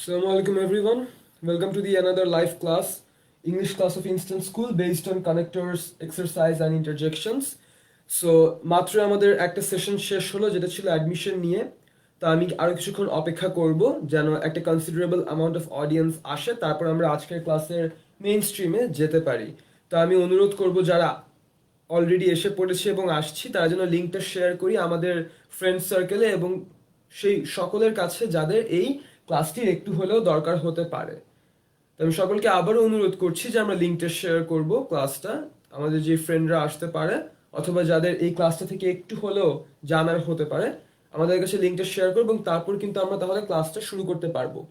Assalamu alaikum everyone. Welcome to the another live class, English class of Instant School based on connectors, exercise and interjections. So মাত্র আমাদের একটা session শেষ হলো যেটা ছিল admission নিয়ে। তো আমি আরো কিছুক্ষণ অপেক্ষা করব যেন একটা কনসিডারেবল অ্যামাউন্ট অফ অডিয়েন্স আসে, তারপর আমরা আজকের ক্লাসের মেইন স্ট্রিমে যেতে পারি। তো আমি অনুরোধ করব যারা অলরেডি এসে পড়েছে এবং আসছি তারা যেন লিঙ্কটা শেয়ার করি আমাদের ফ্রেন্ড সার্কেলে এবং সেই সকলের কাছে যাদের এই ক্লাসটির একটু হলেও দরকার হতে পারে। তো আমি সকলকে আবারও অনুরোধ করছি যে আমরা লিঙ্কটা শেয়ার করব ক্লাসটা, আমাদের যে ফ্রেন্ডরা আসতে পারে অথবা যাদের এই ক্লাসটা থেকে একটু হলেও জানার হতে পারে আমাদের কাছে লিঙ্কটা শেয়ার করবো এবং তারপর কিন্তু আমরা তাহলে ক্লাসটা শুরু করতে পারবো।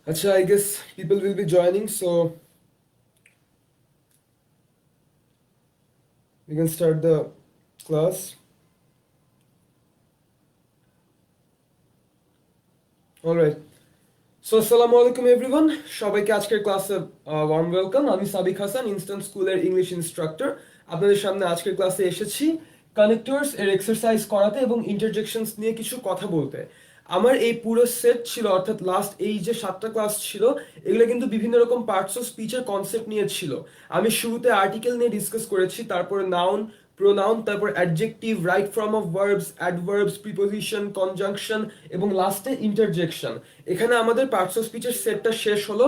আচ্ছা, I guess people will be joining, so we can start the class. Alright. So আসসালামু আলাইকুম এভরিওয়ান, সবাইকে আজকের ক্লাসে ওয়ার্ম ওয়েলকাম। আমি সাবিক হাসান, ইনস্ট্যান্ট স্কুলের ইংলিশ ইনস্ট্রাক্টর। আপনাদের সামনে আজকের ক্লাসে এসেছি কানেক্টরস এর এক্সারসাইজ করাতে এবং ইন্টারজেকশনস নিয়ে কিছু কথা বলতে। আমার এই পুরো সেট ছিল, অর্থাৎ লাস্ট এই যে 7টা ক্লাস ছিল, এগুলো কিন্তু বিভিন্ন রকম পার্টস অফ স্পিচের কনসেপ্ট নিয়ে ছিল। আমি শুরুতে আর্টিকেল নিয়ে ডিসকাস করেছি, তারপরে নাউন, প্রোনাউন, তারপর adjective, right form of verbs, adverbs, preposition, conjunction এবং লাস্টে ইন্টারজেকশন। এখানে আমাদের পার্টস অফ স্পিচের সেটটা শেষ হলো।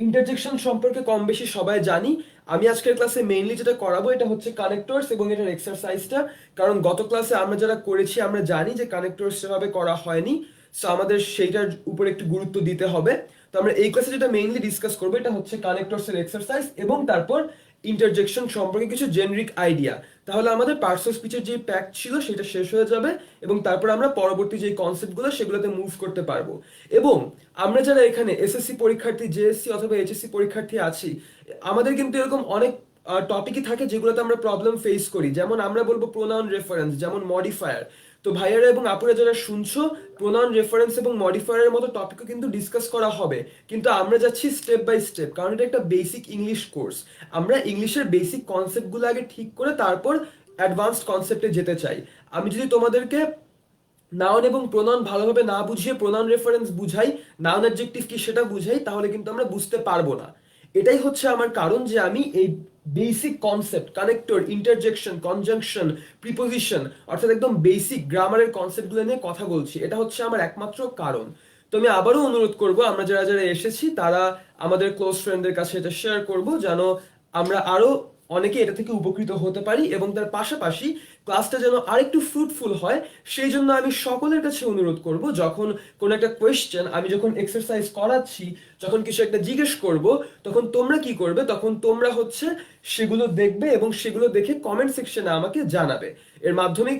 ইন্টারজেকশন সম্পর্কে কম বেশি সবাই জানি। আমি আজকের ক্লাসে মেইনলি যেটা করাবো এটা হচ্ছে কানেক্টরস এবং এটার এক্সারসাইজটা, কারণ গত ক্লাসে আমরা যারা করেছি আমরা জানি যে কানেক্টরস সেভাবে করা হয়নি, সো আমাদের সেইটার উপর একটু গুরুত্ব দিতে হবে। তো আমরা এই ক্লাসে যেটা মেইনলি ডিসকাস করবো এটা হচ্ছে কানেক্টরস এর এক্সারসাইজ এবং তারপর ইন্টারজেকশন সম্পর্কে কিছু জেনারিক আইডিয়া। তাহলে আমাদের পার্টস অফ স্পিচের যে প্যাক ছিল সেটা শেষ হয়ে যাবে এবং তারপর আমরা পরবর্তী যে কনসেপ্টগুলো সেগুলোতে মুভ করতে পারবো। এবং আমরা যারা এখানে এসএসসি পরীক্ষার্থী, জেএসসি অথবা এইচএসসি পরীক্ষার্থী আছি, আমাদের কিন্তু এরকম অনেক টপিকই থাকে যেগুলোতে আমরা প্রবলেম ফেস করি। যেমন আমরা বলবো প্রোনাউন রেফারেন্স, যেমন মডিফায়ার। তো ভাইয়ারা এবং আপুরা যারা শুনছো, প্রোনাউন রেফারেন্স এবং মডিফায়ারের মতো টপিকও কিন্তু ডিসকাস করা হবে, কিন্তু আমরা যাচ্ছি স্টেপ বাই স্টেপ, কারণ এটা একটা বেসিক ইংলিশ কোর্স। আমরা ইংলিশের বেসিক কনসেপ্টগুলো আগে ঠিক করে তারপর অ্যাডভান্সড কনসেপ্টে যেতে চাই। আমি যদি তোমাদেরকে নাউন এবং প্রোনাউন ভালোভাবে না বুঝিয়ে প্রোনাউন রেফারেন্স বুঝাই, নাউন অ্যাডজেক্টিভ কি সেটা বুঝাই, তাহলে কিন্তু আমরা বুঝতে পারবো না। এটাই হচ্ছে আমার কারণ যে আমি এই basic concept, connector, interjection, conjunction, preposition, অর্থাৎ একদম বেসিক গ্রামারের কনসেপ্টগুলো নিয়ে কথা বলছি। এটা হচ্ছে আমার একমাত্র কারণ। তো আমি আবারও অনুরোধ করব আমরা যারা যারা এসেছি তারা আমাদের ক্লোজ ফ্রেন্ডদের কাছে এটা শেয়ার করব, যেন আমরা আরো অনেকে এটা থেকে উপকৃত হতে পারি এবং তার পাশাপাশি ক্লাসটা যেন আরেকটু ফ্রুটফুল হয়। সেই জন্য আমি সকলের কাছে অনুরোধ করব, যখন কোনো একটা কোয়েশ্চেন, আমি যখন এক্সারসাইজ করাচ্ছি, যখন কিছু একটা জিজ্ঞেস করব, তখন তোমরা কি করবে, তখন তোমরা হচ্ছে সেগুলো দেখবে এবং সেগুলো দেখে কমেন্ট সেকশনে আমাকে জানাবে। এর মাধ্যমে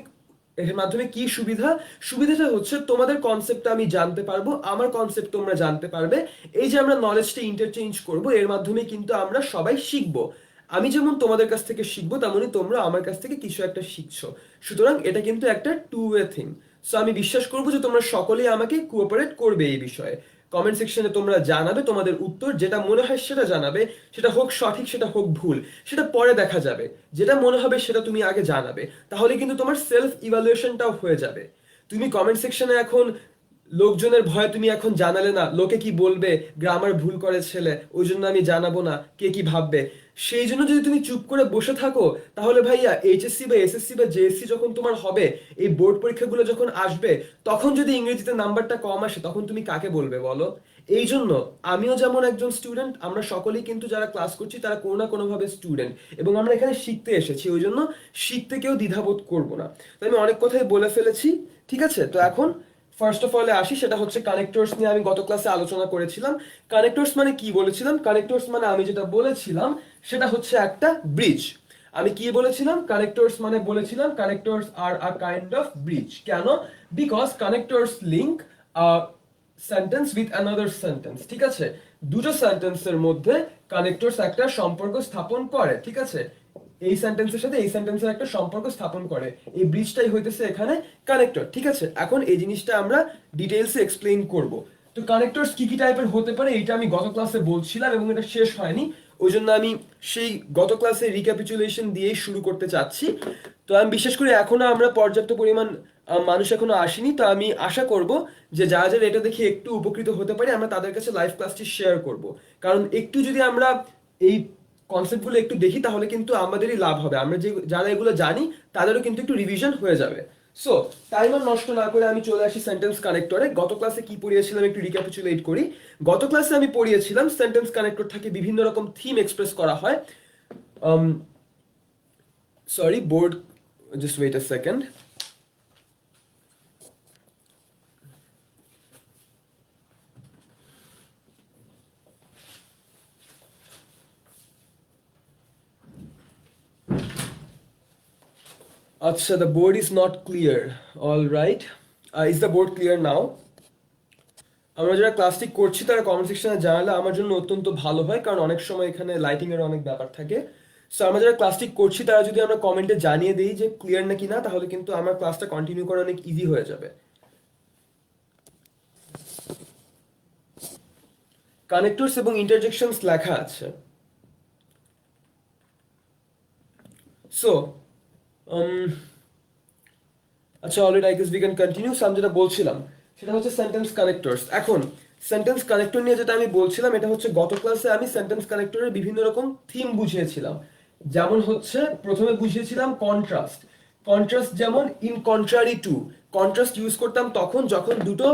এর মাধ্যমে কি সুবিধা? সুবিধাটা হচ্ছে তোমাদের কনসেপ্টটা আমি জানতে পারবো, আমার কনসেপ্ট তোমরা জানতে পারবে। এই যে আমরা নলেজটা ইন্টারচেঞ্জ করব, এর মাধ্যমে কিন্তু আমরা সবাই শিখবো। আমি যেমন তোমাদের কাছ থেকে শিখবো, তেমনই তোমরা আমার কাছ থেকে কিছু একটা শিখছো। সুতরাং এটা কিন্তু একটা টু ওয়ে থিং। সো আমি বিশ্বাস করবো যে তোমরা সকলেই আমাকে কোঅপারেট করবে এই বিষয়ে। কমেন্ট সেকশনে তোমরা জানাবে তোমাদের উত্তর, যেটা মনে হয় সেটা জানাবে, সেটা হোক সঠিক সেটা হোক ভুল সেটা পরে দেখা যাবে। যেটা মনে হবে সেটা তুমি আগে জানাবে, তাহলে কিন্তু তোমার সেলফ ইভালুয়েশনটাও হয়ে যাবে। তুমি কমেন্ট সেকশনে এখন লোকজনের ভয়ে তুমি এখন জানালে না, লোকে কি বলবে, গ্রামার ভুল করে ছেলে, ওই জন্য আমি জানাবো না, কে কি ভাববে, সেই জন্য যদি তুমি চুপ করে বসে থাকো, তাহলে ভাইয়া এইচএসসি বা এসএসসি বা জেএসসি যখন তোমার হবে, এই বোর্ড পরীক্ষাগুলো যখন আসবে, তখন যদি ইংরেজিতে নাম্বারটা কম আসে, তখন তুমি কাকে বলবে বলো? এই জন্য আমিও যেমন একজন স্টুডেন্ট, আমরা সকলেই কিন্তু যারা ক্লাস করছি তারা কোনো না কোনোভাবে স্টুডেন্ট, এবং আমরা এখানে শিখতে এসেছি, ওই জন্য শিখতে কেউ দ্বিধাবোধ করবো না। তো আমি অনেক কথাই বলে ফেলেছি, ঠিক আছে? তো এখন ফার্স্ট অফ অলে আসি, সেটা হচ্ছে কানেক্টরস নিয়ে আমি গত ক্লাসে আলোচনা করেছিলান। কানেক্টরস মানে কি বলেছিলাম? কানেক্টরস মানে আমি যেটা বলেছিলাম সেটা হচ্ছে একটা ব্রিজ। আমি কি বলেছিলাম? কানেক্টরস মানে বলেছিলাম connectors are a kind of bridge. কেন? Because connectors link sentence with another sentence, ঠিক আছে? দুটো সেন্টেন্সের মধ্যে কানেক্টরস একটা সম্পর্ক স্থাপন করে, ঠিক আছে? এই সেন্টেন্সের সাথে এই সেন্টেন্সের একটা সম্পর্ক স্থাপন করে, এই ব্রিজটাই হইতেছে এখানে কানেক্টর, ঠিক আছে? এখন এই জিনিসটা আমরা ডিটেইলসে এক্সপ্লেইন করব। তো কানেক্টরস কি কি টাইপের হতে পারে এটা আমি গত ক্লাসে বলছিলাম এবং এটা শেষ হয়নি, ওই জন্য আমি সেই গত ক্লাসে রিক্যাপিচুলেশন দিয়েই শুরু করতে চাচ্ছি। তো আমি বিশেষ করে এখনো আমরা পর্যাপ্ত পরিমাণ মানুষ এখনো আসেনি, তো আমি আশা করব যে যারা যারা এটা দেখে একটু উপকৃত হতে পারে আমরা তাদের কাছে লাইভ ক্লাসটি শেয়ার করব। কারণ একটু যদি আমরা এই কনসেপ্টগুলো একটু দেখি তাহলে কিন্তু আমাদেরই লাভ হবে, আমরা যে যারা এগুলো জানি তাদেরও কিন্তু একটু রিভিশন হয়ে যাবে। সো টাইম আর নষ্ট না করে আমি চলে আসি সেন্টেন্স কানেক্টরে। গত ক্লাসে কি পড়িয়েছিলাম একটু রিক্যাপিচুলেট করি। গত ক্লাসে আমি পড়িয়েছিলাম সেন্টেন্স কানেক্টর থেকে বিভিন্ন রকম থিম এক্সপ্রেস করা হয়। Sorry board, just wait a second. আচ্ছা, the board is not clear. All right. Is the board clear now? আমরা যারা ক্লাসটি করছি তারা কমেন্ট সেকশনে জানালে আমার জন্য অত্যন্ত ভালো হয়, কারণ অনেক সময় এখানে লাইটিং এর অনেক ব্যাপার থাকে। সো আমরা যারা ক্লাসটি করছি তারা যদি আমরা কমেন্টে জানিয়ে দিই যে ক্লিয়ার নাকি না, তাহলে কিন্তু আমার ক্লাসটা কন্টিনিউ করা অনেক ইজি হয়ে যাবে। কানেক্টরস এবং ইন্টারজেকশনস লেখা আছে। সো আচ্ছা, already I guess we can continue. আমি যেটা বলছিলাম সেটা হচ্ছে সেন্টেন্স কানেক্টরস। এখন সেন্টেন্স কানেক্টর নিয়ে যেটা আমি বলছিলাম এটা হচ্ছে গত ক্লাসে আমি সেন্টেন্স কানেক্টরের বিভিন্ন রকম থিম বুঝিয়েছিলাম। যেমন হচ্ছে প্রথমে বুঝিয়েছিলাম কন্ট্রাস্ট। কন্ট্রাস্ট যেমন in contrary to, contrast use করতাম তখন যখন দুটো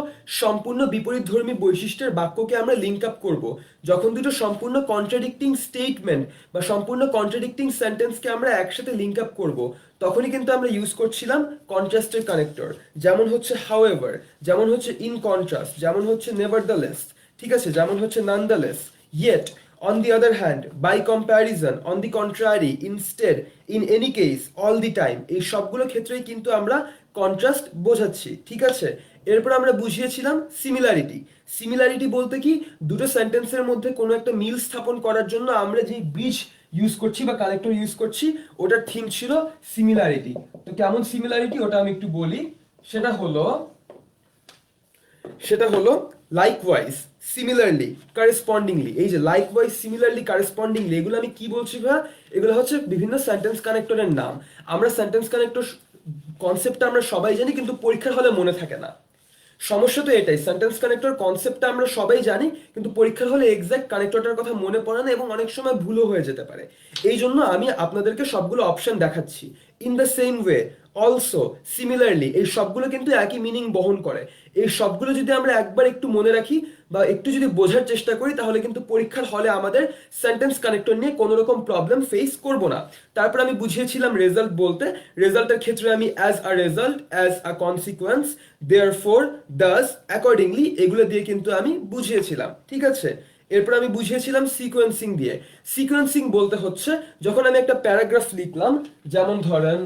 সম্পূর্ণ বিপরীতধর্মী বৈশিষ্ট্যের বাক্যকে আমরা লিঙ্ক আপ করব, যখন দুটো সম্পূর্ণ কন্ট্রাডিক্টিং স্টেটমেন্ট বা সম্পূর্ণ কন্ট্রাডিক্টিং সেন্টেন্সকে আমরা একসাথে লিঙ্ক আপ করব, তখনই কিন্তু আমরা ইউজ করছিলাম কন্ট্রাস্টের কানেক্টর। যেমন হচ্ছে হাউএভার, যেমন হচ্ছে ইন কন্ট্রাস্ট, যেমন হচ্ছে নেভারদ্যালেস, ঠিক আছে, যেমন হচ্ছে নানদালেস, yet, on the other hand, by comparison, on the contrary, instead, in any case, all the time, এই সবগুলো ক্ষেত্রেই কিন্তু আমরা কন্ট্রাস্ট বোঝাচ্ছি, ঠিক আছে? এরপর আমরা বুঝিয়েছিলাম সিমিলারিটি। সিমিলারিটি বলতে কি, দুটো সেন্টেন্সের মধ্যে কোনো একটা মিল স্থাপন করার জন্য আমরা যে ব্রিজ ইউজ করছি বা কানেক্টর ইউজ করছি ওটার থিম ছিল সিমিলারিটি। তো কেমন সিমিলারিটি ওটা আমি একটু বলি। সেটা হলো লাইকওয়াইজ, সিমিলারলি, কারেসপন্ডিংলি। এই যে লাইকওয়াইজ, সিমিলারলি, কারেসপন্ডিংলি, এগুলো আমি কি বলছি ভাই? এগুলো হচ্ছে বিভিন্ন সেন্টেন্স কানেক্টরের নাম। আমরা সেন্টেন্স কানেক্টর কনসেপ্টটা আমরা সবাই জানি, কিন্তু পরীক্ষার হলে মনে থাকে না। সমস্যা তো এটাই, সেন্টেন্স কানেক্টর কনসেপ্টটা আমরা সবাই জানি কিন্তু পরীক্ষার হলে এক্সাক্ট কানেক্টরটার কথা মনে পড়ে না এবং অনেক সময় ভুলও হয়ে যেতে পারে। এই জন্য আমি আপনাদেরকে সবগুলো অপশন দেখাচ্ছি। In the same way, also, similarly, এই সবগুলো কিন্তু একই মিনিং বহন করে। এই সবগুলো যদি আমরা একবার একটু মনে রাখি বা একটু যদি বোঝার চেষ্টা করি তাহলে কিন্তু পরীক্ষার হলে আমাদের সেন্টেন্স কানেক্টর নিয়ে কোনো রকম প্রবলেম ফেস করব না। তারপর আমি বুঝিয়েছিলাম রেজাল্ট বলতে, রেজাল্টের ক্ষেত্রে আমি as a result, as a consequence, therefore, Das, accordingly, এগুলো দিয়ে কিন্তু আমি বুঝিয়েছিলাম, ঠিক আছে? এরপর আমি বুঝিয়েছিলাম সিকোয়েন্সিং দিয়ে। সিকোয়েন্সিং বলতে হচ্ছে যখন আমি একটা প্যারাগ্রাফ লিখলাম, যেমন ধরেন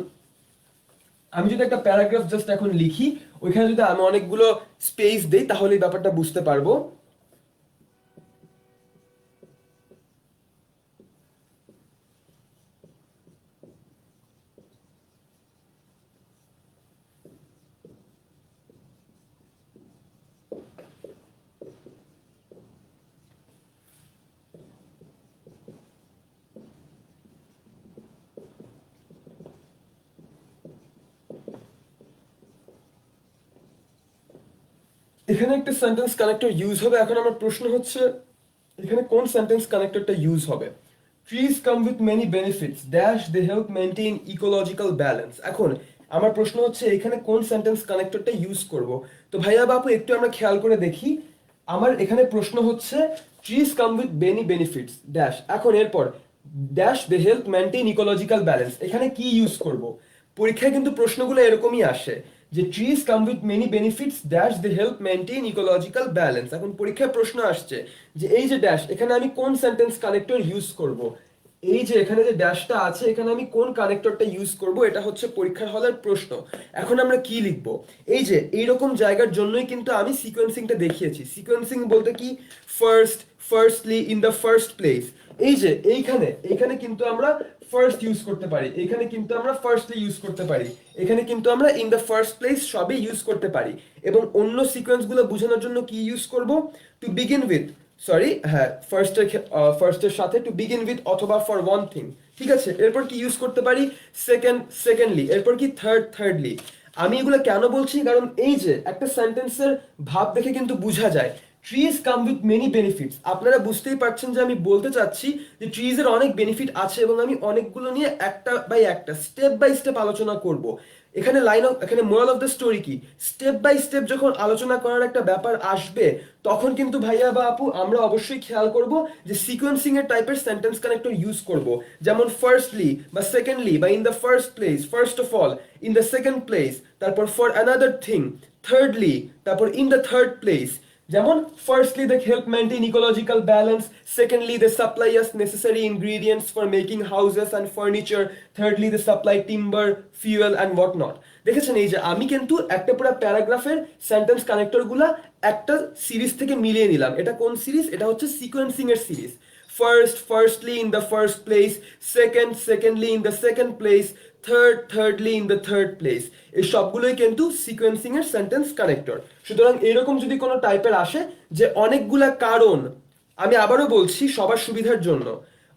আমি যদি একটা প্যারাগ্রাফ জাস্ট এখন লিখি, ওইখানে যদি আমি অনেকগুলো স্পেস দেই তাহলে এই ব্যাপারটা বুঝতে পারবো। এখানে একটা সেন্টেন্স কানেক্টর ইউজ হবে। এখন আমার প্রশ্ন হচ্ছে এখানে কোন সেন্টেন্স কানেক্টরটা ইউজ হবে? Trees come with many benefits dash they help maintain ecological balance. এখন আমার প্রশ্ন হচ্ছে এখানে কোন সেন্টেন্স কানেক্টরটা ইউজ করব? তো ভাইয়া বাপু একটু আমরা খেয়াল করে দেখি। আমার এখানে প্রশ্ন হচ্ছে trees come with many benefits dash. এখন এরপর dash they help maintain ecological balance, এখানে কি ইউজ করব? পরীক্ষায় কিন্তু প্রশ্নগুলো এরকমই আসে যে trees come with many benefits dash they help maintain ecological balance. এখন পরীক্ষায় প্রশ্ন আসছে যে এই যে ড্যাশ, এখানে আমি কোন সেন্টেন্স কানেক্টর ইউজ করব? এই যে এখানে যে ড্যাশটা আছে এখানে আমি কোন কানেক্টরটা ইউজ করব, এটা হচ্ছে পরীক্ষার হলের প্রশ্ন। এখন আমরা কি লিখব? এই যে এইরকম জায়গার জন্যই কিন্তু আমি সিকোয়েন্সিংটা দেখিয়েছি। সিকোয়েন্সিং বলতে কি, first, firstly, in the first place. এই যে এইখানে কিন্তু আমরা ফার্স্ট ইউজ করতে পারি, এখানে কিন্তু আমরা ফার্স্টলি ইউজ করতে পারি, এখানে কিন্তু আমরা ইন দ্য ফার্স্ট প্লেস সবই ইউজ করতে পারি। এবং অন্য সিকোয়েন্সগুলো বোঝানোর জন্য কি ইউজ করব? টু বিগিন উইথ, সরি হ্যাঁ, ফার্স্টের সাথে টু বিগিন উইথ অথবা ফর ওয়ান থিং। ঠিক আছে, এরপর কি ইউজ করতে পারি? সেকেন্ডলি, এরপর কি থার্ডলি। আমি এগুলো কেন বলছি, কারণ এই যে একটা সেন্টেন্সের ভাব দেখে কিন্তু বোঝা যায় trees come with many benefits. আপনারা বুঝতেই পারছেন যে আমি বলতে চাচ্ছি যে ট্রিজের অনেক বেনিফিট আছে এবং আমি অনেকগুলো নিয়ে একটা বাই একটা স্টেপ বাই স্টেপ আলোচনা করব। এখানে এখানে মোরাল অফ দ্য স্টোরি কি, স্টেপ বাই স্টেপ যখন আলোচনা করার একটা ব্যাপার আসবে তখন কিন্তু ভাইয়া বা আপু আমরা অবশ্যই খেয়াল করব যে সিকোয়েন্সিং এর টাইপের সেন্টেন্স কানেক্টর ইউজ করব। যেমন ফার্স্টলি বা সেকেন্ডলি বা in the first place, first of all, in the second place, তারপর ফর অ্যানাদার থিং, থার্ডলি, তারপর ইন দ্য থার্ড প্লেস। যেমন firstly they help maintain ecological balance, secondly they supply us necessary ingredients for making houses and furniture, thirdly they supply timber, fuel and what not. দেখেছেন এই যে আমি কিন্তু একটা পুরো প্যারাগ্রাফের sentence কানেক্টরগুলা একটা সিরিজ থেকে মিলিয়ে নিলাম। এটা কোন সিরিজ? এটা হচ্ছে সিকোয়েন্সিং এর series. Firstly in the first place, secondly in the second place, thirdly in the third place. এই সবগুলোই কিন্তু সিকোয়েন্সিং এর সেন্টেন্স কানেক্টর। সুতরাং এরকম যদি কোনো টাইপের আসে যে অনেকগুলা কারণ, আমি আবারও বলছি সবার সুবিধার জন্য,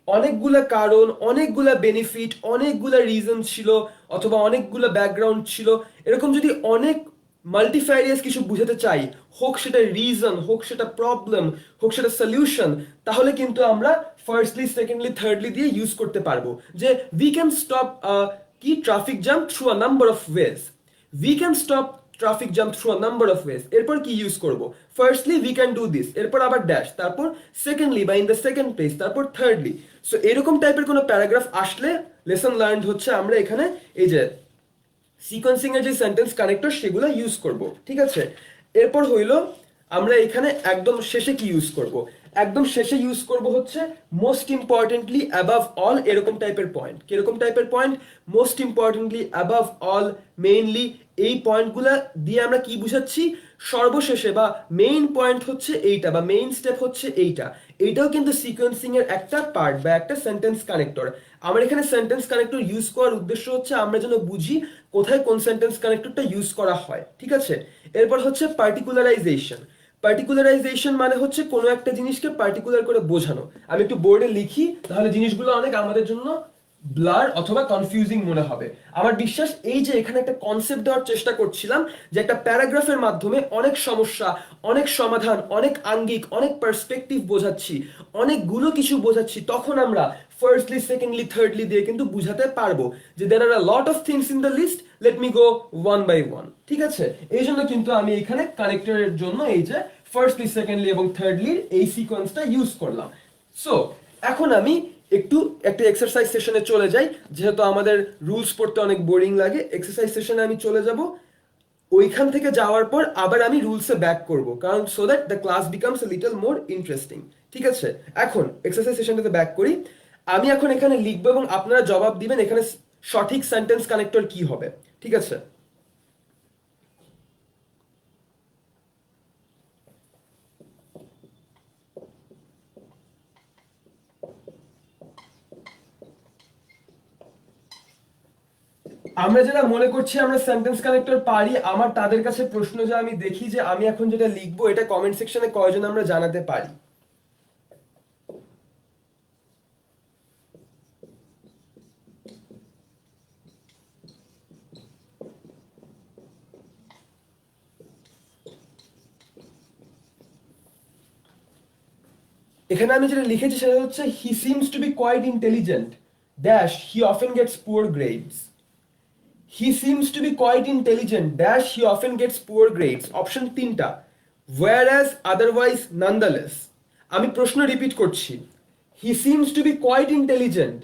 অনেকগুলা কারণ, অনেকগুলা বেনিফিট, অনেকগুলা রিজন ছিল অথবা অনেকগুলা ব্যাকগ্রাউন্ড ছিল, এরকম যদি অনেক মাল্টিফ্যারিয়াস কিছু বুঝাতে চাই, হোক সেটা রিজন, হোক সেটা প্রবলেম, হোক সেটা সলিউশন, তাহলে কিন্তু আমরা ফার্স্টলি, সেকেন্ডলি, থার্ডলি দিয়ে ইউজ করতে পারবো। যে উই ক্যান স্টপ কি traffic jam through a number of ways, we can stop traffic jam through a number of ways. এরপর কি ইউজ করব? Firstly we can do this, এরপর আবার ড্যাশ, তারপর সেকেন্ডলি বা ইন দ্য সেকেন্ড প্লেস, তারপর thirdly. So এরকম টাইপের কোনো প্যারাগ্রাফ আসলে লেসন লার্নড হচ্ছে আমরা এখানে এই যে সিকোয়েন্সিং এর যে সেন্টেন্স কানেক্টর সেগুলো ইউজ করব। ঠিক আছে, এরপর হইলো আমরা এখানে একদম শেষে কি ইউজ করব? একদম শেষে ইউজ করব হচ্ছে মোস্ট ইম্পর্টেন্টলি অ্যাবাভ অল, এরকম টাইপের পয়েন্ট। কিরকম টাইপের point? Most importantly, above all, mainly. এই পয়েন্টগুলা দিয়ে আমরা কি বুঝাচ্ছি? সর্বশেষে বা মেইন পয়েন্ট হচ্ছে এইটা বা মেইন স্টেপ হচ্ছে এইটা। এইটাও কিন্তু সিকোয়েন্সিং এর একটা পার্ট বা একটা সেন্টেন্স কানেক্টর। আমার এখানে সেন্টেন্স কানেক্টর ইউজ করার উদ্দেশ্য হচ্ছে আমরা যেন বুঝি কোথায় কোন সেন্টেন্স কানেক্টরটা ইউজ করা হয়। ঠিক আছে, এরপর হচ্ছে পার্টিকুলারাইজেশন। পার্টিকুলারাইজেশন মানে হচ্ছে কোনো একটা জিনিসকে পার্টিকুলার করে বোঝানো। আমি একটু বোর্ডে লিখি, তাহলে জিনিসগুলো অনেক আমাদের জন্য ব্লার অথবা কনফিউজিং মনে হবে। আমার বিশ্বাস এই যে এখানে একটা কনসেপ্ট দেওয়ার চেষ্টা করছিলাম যে একটা প্যারাগ্রাফের মাধ্যমে অনেক সমস্যা, অনেক সমাধান, অনেক আঙ্গিক, অনেক পার্সপেক্টিভ বোঝাচ্ছি, অনেকগুলো কিছু বোঝাচ্ছি, তখন আমরা ফার্স্টলি, সেকেন্ডলি, থার্ডলি দিয়ে কিন্তু বুঝাতে পারবো যে there are a lot of things in the list, let me go one by one। ঠিক আছে, এই জন্য কিন্তু আমি এখানে কানেক্টরের জন্য এই যে ফার্স্টলি, সেকেন্ডলি এবং থার্ডলির এই সিকোয়েন্সটা ইউজ করলাম। সো এখন আমি একটু একটা এক্সারসাইজ সেশনে চলে যাই, যেহেতু আমাদের রুলস পড়তে অনেক বোরিং লাগে। এক্সারসাইজ সেশনে আমি চলে যাব, ওইখান থেকে যাওয়ার পর আবার আমি রুলসে ব্যাক করব, কারণ so that the class becomes a little more interesting. ঠিক আছে, এখন এক্সারসাইজ সেশনটাতে ব্যাক করি। আমি এখন এখানে লিখবো এবং আপনারা জবাব দিবেন এখানে সঠিক সেন্টেন্স কানেক্টর কি হবে। ঠিক আছে, আমরা যারা মনে করছি আমরা সেন্টেন্স কানেক্টর পারি, আমার তাদের কাছে প্রশ্ন যে আমি দেখি যে আমি এখন যেটা লিখবো এটা কমেন্ট সেকশনে কয়জন আমরা জানাতে পারি। এখানে আমি যেটা লিখেছি সেটা হচ্ছে he seems to be quite intelligent dash he often gets poor grades. He seems to be quite intelligent dash he often gets poor grades. Option তিনটা, whereas otherwise nonetheless. আমি প্রশ্ন রিপিট করছি, he seems to be quite intelligent,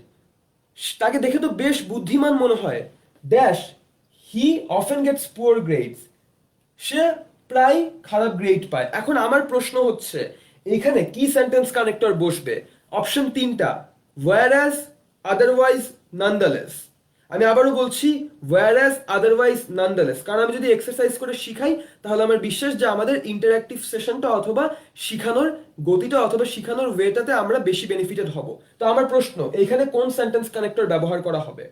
তাকে দেখে তো বেশ বুদ্ধিমান মনে হয়, dash he often gets poor grades, সে প্রায় খারাপ গ্রেড পায়। এখন আমার প্রশ্ন হচ্ছে এখানে কি সেন্টেন্স কানেক্টর বসবে? অপশন তিনটা, whereas otherwise nonetheless। আমি আবারও বলছি whereas otherwise nonetheless, কারণ আমি যদি এক্সারসাইজ করে শিখাই তাহলে আমার বিশ্বাস যে আমাদের ইন্টারঅ্যাক্টিভ সেশনটা অথবা শিখানোর গতিটা অথবা শিখানোর ওয়েটাতে আমরা বেশি বেনিফিটেড হব। তো আমার প্রশ্ন, এইখানে কোন সেন্টেন্স কানেক্টর ব্যবহার করা হবে?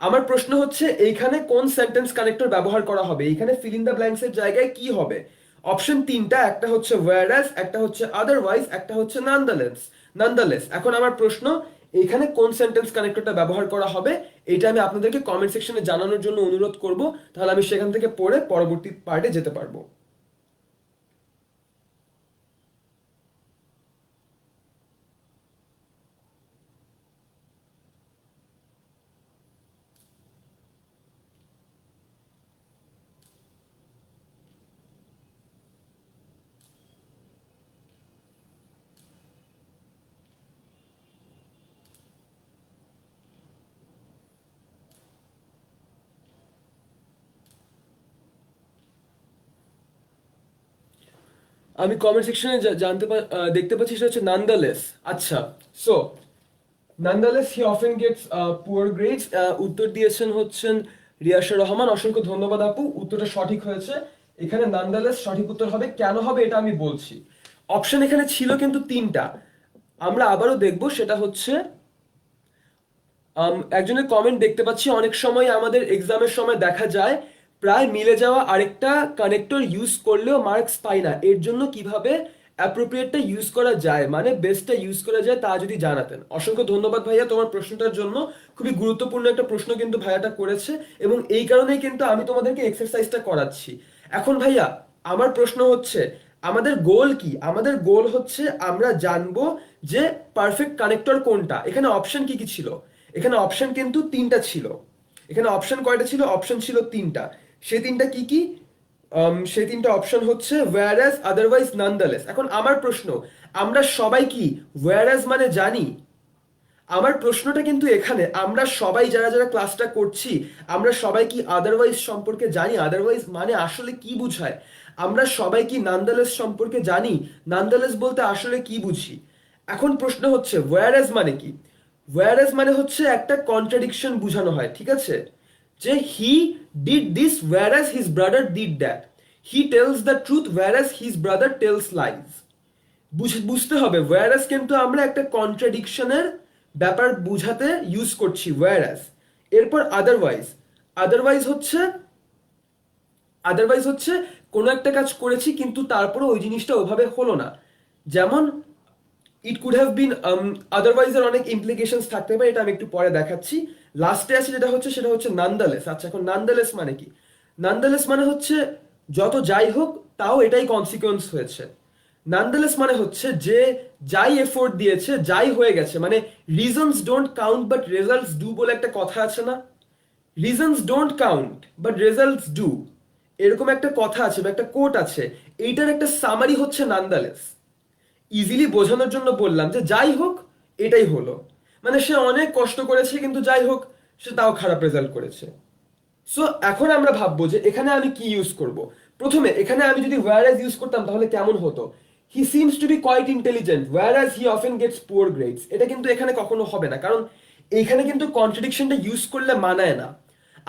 আমার প্রশ্ন হচ্ছে এইখানে কোন সেন্টেন্স কানেক্টর ব্যবহার করা হবে? এইখানে ফিল ইন দ্য ব্ল্যাঙ্কস এর জায়গায় কি হবে? অপশন তিনটা, একটা হচ্ছে whereas, একটা হচ্ছে otherwise, একটা হচ্ছে nonetheless। এখন আমার প্রশ্ন, এইখানে কোন সেন্টেন্স কানেক্টরটা ব্যবহার করা হবে এটা আমি আপনাদেরকে কমেন্ট সেকশনে জানানোর জন্য অনুরোধ করব, তাহলে আমি সেখান থেকে পড়ে পরবর্তী পার্টে যেতে পারবো। আমি কমেন্ট সেকশনে দেখতে পাচ্ছি সেটা হচ্ছে nonetheless। আচ্ছা, so nonetheless he often gets poor grades। উত্তর দিয়েছেন হচ্ছেন রিয়াশা রহমান, অসংখ্য ধন্যবাদ আপু, উত্তরটা সঠিক হয়েছে। এখানে nonetheless সঠিক উত্তর হবে। কেন হবে এটা আমি বলছি। অপশন এখানে ছিল কিন্তু তিনটা, আমরা আবারও দেখব। সেটা হচ্ছে একজনের কমেন্ট দেখতে পাচ্ছি, অনেক সময় আমাদের এক্সামের সময় দেখা যায় প্রায় মিলে যাওয়া আরেকটা কানেক্টর ইউজ করলেও মার্কস পাই না, এর জন্য কিভাবে অ্যাপ্রোপ্রিয়েটটা ইউজ করা যায়, মানে বেস্টটা ইউজ করা যায়, তা যদি জানাতেন। অসংখ্য ধন্যবাদ ভাইয়া তোমার প্রশ্নটার জন্য, খুবই গুরুত্বপূর্ণ একটা প্রশ্ন কিন্তু ভাইয়াটা করেছে, এবং এই কারণেই কিন্তু আমি তোমাদেরকে এক্সারসাইজটা করাচ্ছি। এখন ভাইয়া আমার প্রশ্ন হচ্ছে আমাদের গোল কি? আমাদের গোল হচ্ছে আমরা জানবো যে পারফেক্ট কানেক্টর কোনটা। এখানে অপশন কি কি ছিল? এখানে অপশন কিন্তু তিনটা ছিল। এখানে অপশন কয়টা ছিল? অপশন ছিল তিনটা। সেই তিনটা কি কি? সেই তিনটা অপশন হচ্ছে whereas, otherwise, nonetheless। এখন আমার প্রশ্ন, আমরা সবাই কি whereas মানে জানি? আমার প্রশ্নটা কিন্তু এখানে, আমরা সবাই যারা যারা ক্লাসটা করছি আমরা সবাই কি আদারওয়াইজ সম্পর্কে জানি? আদারওয়াইজ মানে আসলে কি বুঝায়? আমরা সবাই কি নানদালেস সম্পর্কে জানি? নানদালেস বলতে আসলে কি বুঝি? এখন প্রশ্ন হচ্ছে whereas মানে কি? whereas মানে হচ্ছে একটা কন্ট্রাডিকশন বুঝানো হয়, ঠিক আছে? যে he did this whereas his brother did that, he tells the truth whereas his brother tells lies. বুঝতে হবে whereas কিন্তু আমরা একটা কন্ট্রাডিকশনের ব্যাপার বুঝাতে ইউজ করছি whereas। এরপর আদারওয়াইজ হচ্ছে কোনো একটা কাজ করেছি কিন্তু তারপরে ওই জিনিসটা ওভাবে হলো না। যেমন it could have been otherwise এর অনেক ইমপ্লিকেশনস থাকতে পারে, এটা আমি একটু পরে দেখাচ্ছি। লাস্টে আছে সেটা হচ্ছে নানদালেস। আচ্ছা, এখন নানদালেস মানে কি? নানদালেস মানে হচ্ছে যত যাই হোক তাও এটাই কনসিকুয়েন্স হয়েছে। নানদালেস মানে হচ্ছে যে যাই এফোর্ট দিয়েছে যাই হয়ে গেছে, মানে reasons don't count but results do বলে একটা কথা আছে না? Reasons don't count but results do, এরকম একটা কথা আছে বা একটা কোট আছে। এইটার একটা সামারি হচ্ছে নানদালেস। ইজিলি বোঝানোর জন্য বললাম যে যাই হোক এটাই হলো, মানে সে অনেক কষ্ট করেছে কিন্তু যাই হোক সে তাও খারাপ রেজাল্ট করেছে। সো এখন আমরা ভাববো যে এখানে আমি কি ইউজ করব। প্রথমে এখানে আমি যদি whereas ইউজ করতাম তাহলে কেমন হতো? He seems to be quite intelligent whereas he often gets poor grades. এটা কিন্তু এখানে কখনো হবে না, কারণ এইখানে কিন্তু কন্ট্রাডিকশনটা ইউজ করলে মানায় না।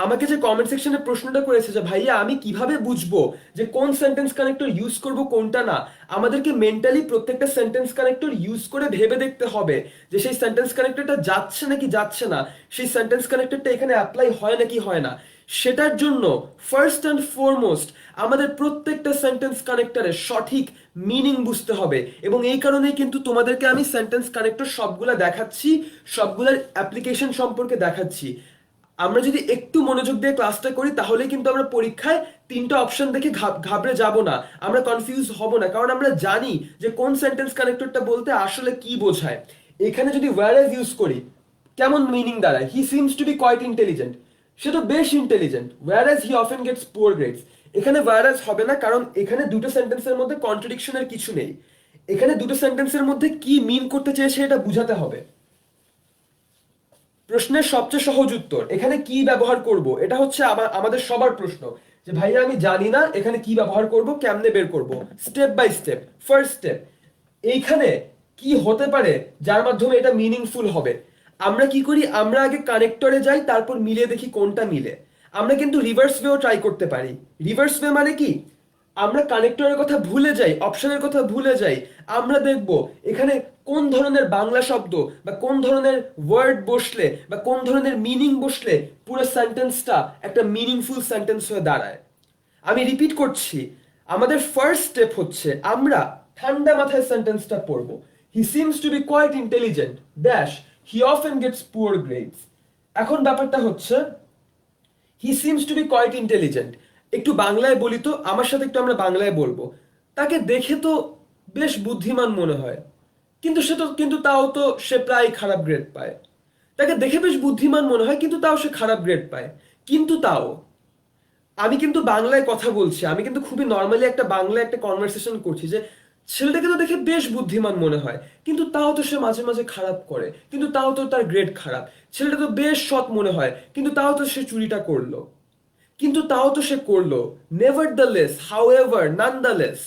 আমাকে যে কমেন্ট সেকশনে প্রশ্নটা করেছে যে ভাইয়া আমি কিভাবে বুঝবো যে কোন সেন্টেন্স কানেক্টর ইউজ করব কোনটা না, আমাদেরকে মেন্টালি প্রত্যেকটা সেন্টেন্স কানেক্টর ইউজ করে ভেবে দেখতে হবে যে সেই সেন্টেন্স কানেক্টরটা যাচ্ছে নাকি যাচ্ছে না, সেই সেন্টেন্স কানেক্টরটা এখানে অ্যাপ্লাই হয় নাকি হয় না। সেটার জন্য ফার্স্ট অ্যান্ড ফরমোস্ট আমাদের প্রত্যেকটা সেন্টেন্স কানেক্টরের সঠিক মিনিং বুঝতে হবে, এবং এই কারণেই কিন্তু তোমাদেরকে আমি সেন্টেন্স কানেক্টর সবগুলা দেখাচ্ছি, সবগুলার অ্যাপ্লিকেশন সম্পর্কে দেখাচ্ছি। আমরা যদি একটু মনোযোগ দিয়ে ক্লাসটা করি তাহলে কিন্তু আমরা পরীক্ষায় তিনটা অপশন দেখে ঘাবড়ে যাব না, আমরা কনফিউজ হব না, কারণ আমরা জানি যে কোন সেন্টেন্স কানেক্টরটা বলতে আসলে কি বোঝায়। এখানে যদি whereas ইউজ করি কেমন মিনিং দাঁড়ায়? He seems to be quite intelligent, সে তো বেশ intelligent, whereas he often gets poor grades. এখানে ভায়ারাস হবে না, কারণ এখানে দুটো সেন্টেন্সের মধ্যে কন্ট্রাডিকশনের কিছু নেই। এখানে দুটো সেন্টেন্সের মধ্যে কি মিন করতে চেয়েছে এটা বুঝাতে হবে। প্রশ্নের সবচেয়ে সহজ উত্তর, এখানে কি ব্যবহার করব, এটা হচ্ছে আমাদের সবার প্রশ্ন যে ভাইয়া আমি জানি না এখানে কি ব্যবহার করব, কেমনে বের করব। Step by step, first step, এইখানে কি হতে পারে যার মাধ্যমে এটা মিনিংফুল হবে। আমরা কি করি, আমরা আগে কানেক্টরে যাই, তারপর মিলিয়ে দেখি কোনটা মিলে। আমরা কিন্তু রিভার্স ওয়েও ট্রাই করতে পারি। রিভার্স ওয়ে মানে কি, আমরা কানেক্টরের কথা ভুলে যাই, অপশনের কথা ভুলে যাই, আমরা দেখব এখানে কোন ধরনের বাংলা শব্দ বা কোন ধরনের ওয়ার্ড বসলে বা কোন ধরনের মিনিং বসলে পুরো সেন্টেন্সটা একটা মিনিংফুল সেন্টেন্স হয়ে দাঁড়ায়। আমি রিপিট করছি, আমাদের ফার্স্ট স্টেপ হচ্ছে আমরা ঠান্ডা মাথায় সেন্টেন্সটা পড়বো। He seems to be quite intelligent dash he often gets poor grades. এখন ব্যাপারটা হচ্ছে he seems to be quite intelligent, একটু বাংলায় বলি তো, আমার সাথে একটু আমরা বাংলায় বলবো। তাকে দেখে তো বেশ বুদ্ধিমান মনে হয়, কিন্তু তাও তো সে প্রায় খারাপ গ্রেড পায়। তাকে দেখে বেশ বুদ্ধিমান মনে হয়, কিন্তু তাও সে খারাপ গ্রেড পায়। কিন্তু তাও আমি কিন্তু বাংলায় কথা বলছি, আমি কিন্তু খুবই নর্মালি একটা বাংলায় একটা কনভারসেশন করছি যে ছেলেটাকে তো দেখে বেশ বুদ্ধিমান মনে হয়, কিন্তু তাও তো সে মাঝে মাঝে খারাপ করে, কিন্তু তাও তো তার গ্রেড খারাপ। ছেলেটা তো বেশ সৎ মনে হয়, কিন্তু তাও তো সে চুরিটা করলো, কিন্তু তাও তো সে করলো। Nevertheless, however, nonetheless.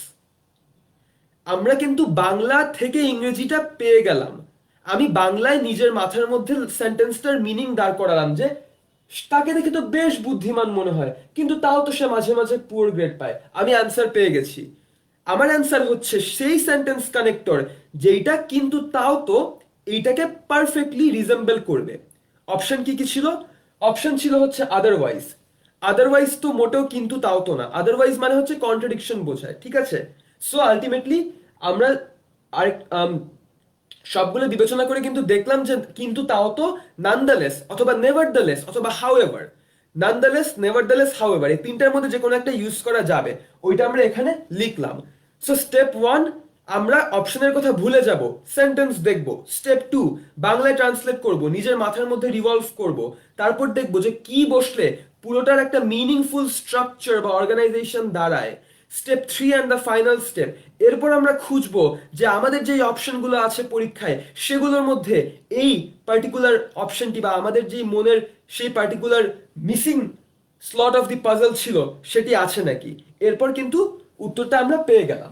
আমরা কিন্তু বাংলা থেকে ইংরেজিটা পেয়ে গেলাম। আমি বাংলায় নিজের মাথার মধ্যে সেন্টেন্সটার মিনিং দাঁড় করালাম যে তাকে দেখে তো বেশ বুদ্ধিমান মনে হয়, কিন্তু তাও তো সে মাঝে মাঝে পুয়ার গ্রেড পায়। আমি অ্যান্সার পেয়ে গেছি। আমার অ্যান্সার হচ্ছে সেই সেন্টেন্স কানেক্টর যেইটা কিন্তু তাও তো এইটাকে পারফেক্টলি রিজেম্বল করবে। অপশন কি কি ছিল? অপশন ছিল হচ্ছে আদারওয়াইজ। আদারওয়াইজ তো মোটেও কিন্তু তাও তো না, আদারওয়াইজ মানে হচ্ছে কন্ট্রাডিকশন বোঝায়, ঠিক আছে? সো আলটিমেটলি আমরা আরেক সবগুলো বিবেচনা করে কিন্তু দেখলাম যে কিন্তু তাও তো, নানদালেস অথবা নেভারদালেস অথবা হাউএভার। নানদালেস, নেভারদালেস, হাউএভার, এই তিনটার মধ্যে যে কোনো একটা ইউজ করা যাবে, ওইটা আমরা এখানে লিখলাম। সো স্টেপ 1 আমরা অপশনের কথা ভুলে যাব, সেন্টেন্স দেখব। স্টেপ 2 বাংলায় ট্রান্সলেট করব, নিজের মাথার মধ্যে রিভলভ করব, তারপর দেখব যে কি বসলে পুরোটার একটা মিনিংফুল স্ট্রাকচার বা অর্গানাইজেশন দাঁড়ায়। Step 3 and the final step, এরপর আমরা খুঁজবো যে আমাদের যে অপশনগুলো আছে পরীক্ষায় সেগুলোর মধ্যে এই পার্টিকুলার অপশনটি বা আমাদের যে মনের সেই particular missing slot of the puzzle ছিল সেটি আছে নাকি। এরপর কিন্তু উত্তরটা আমরা পেয়ে গেলাম।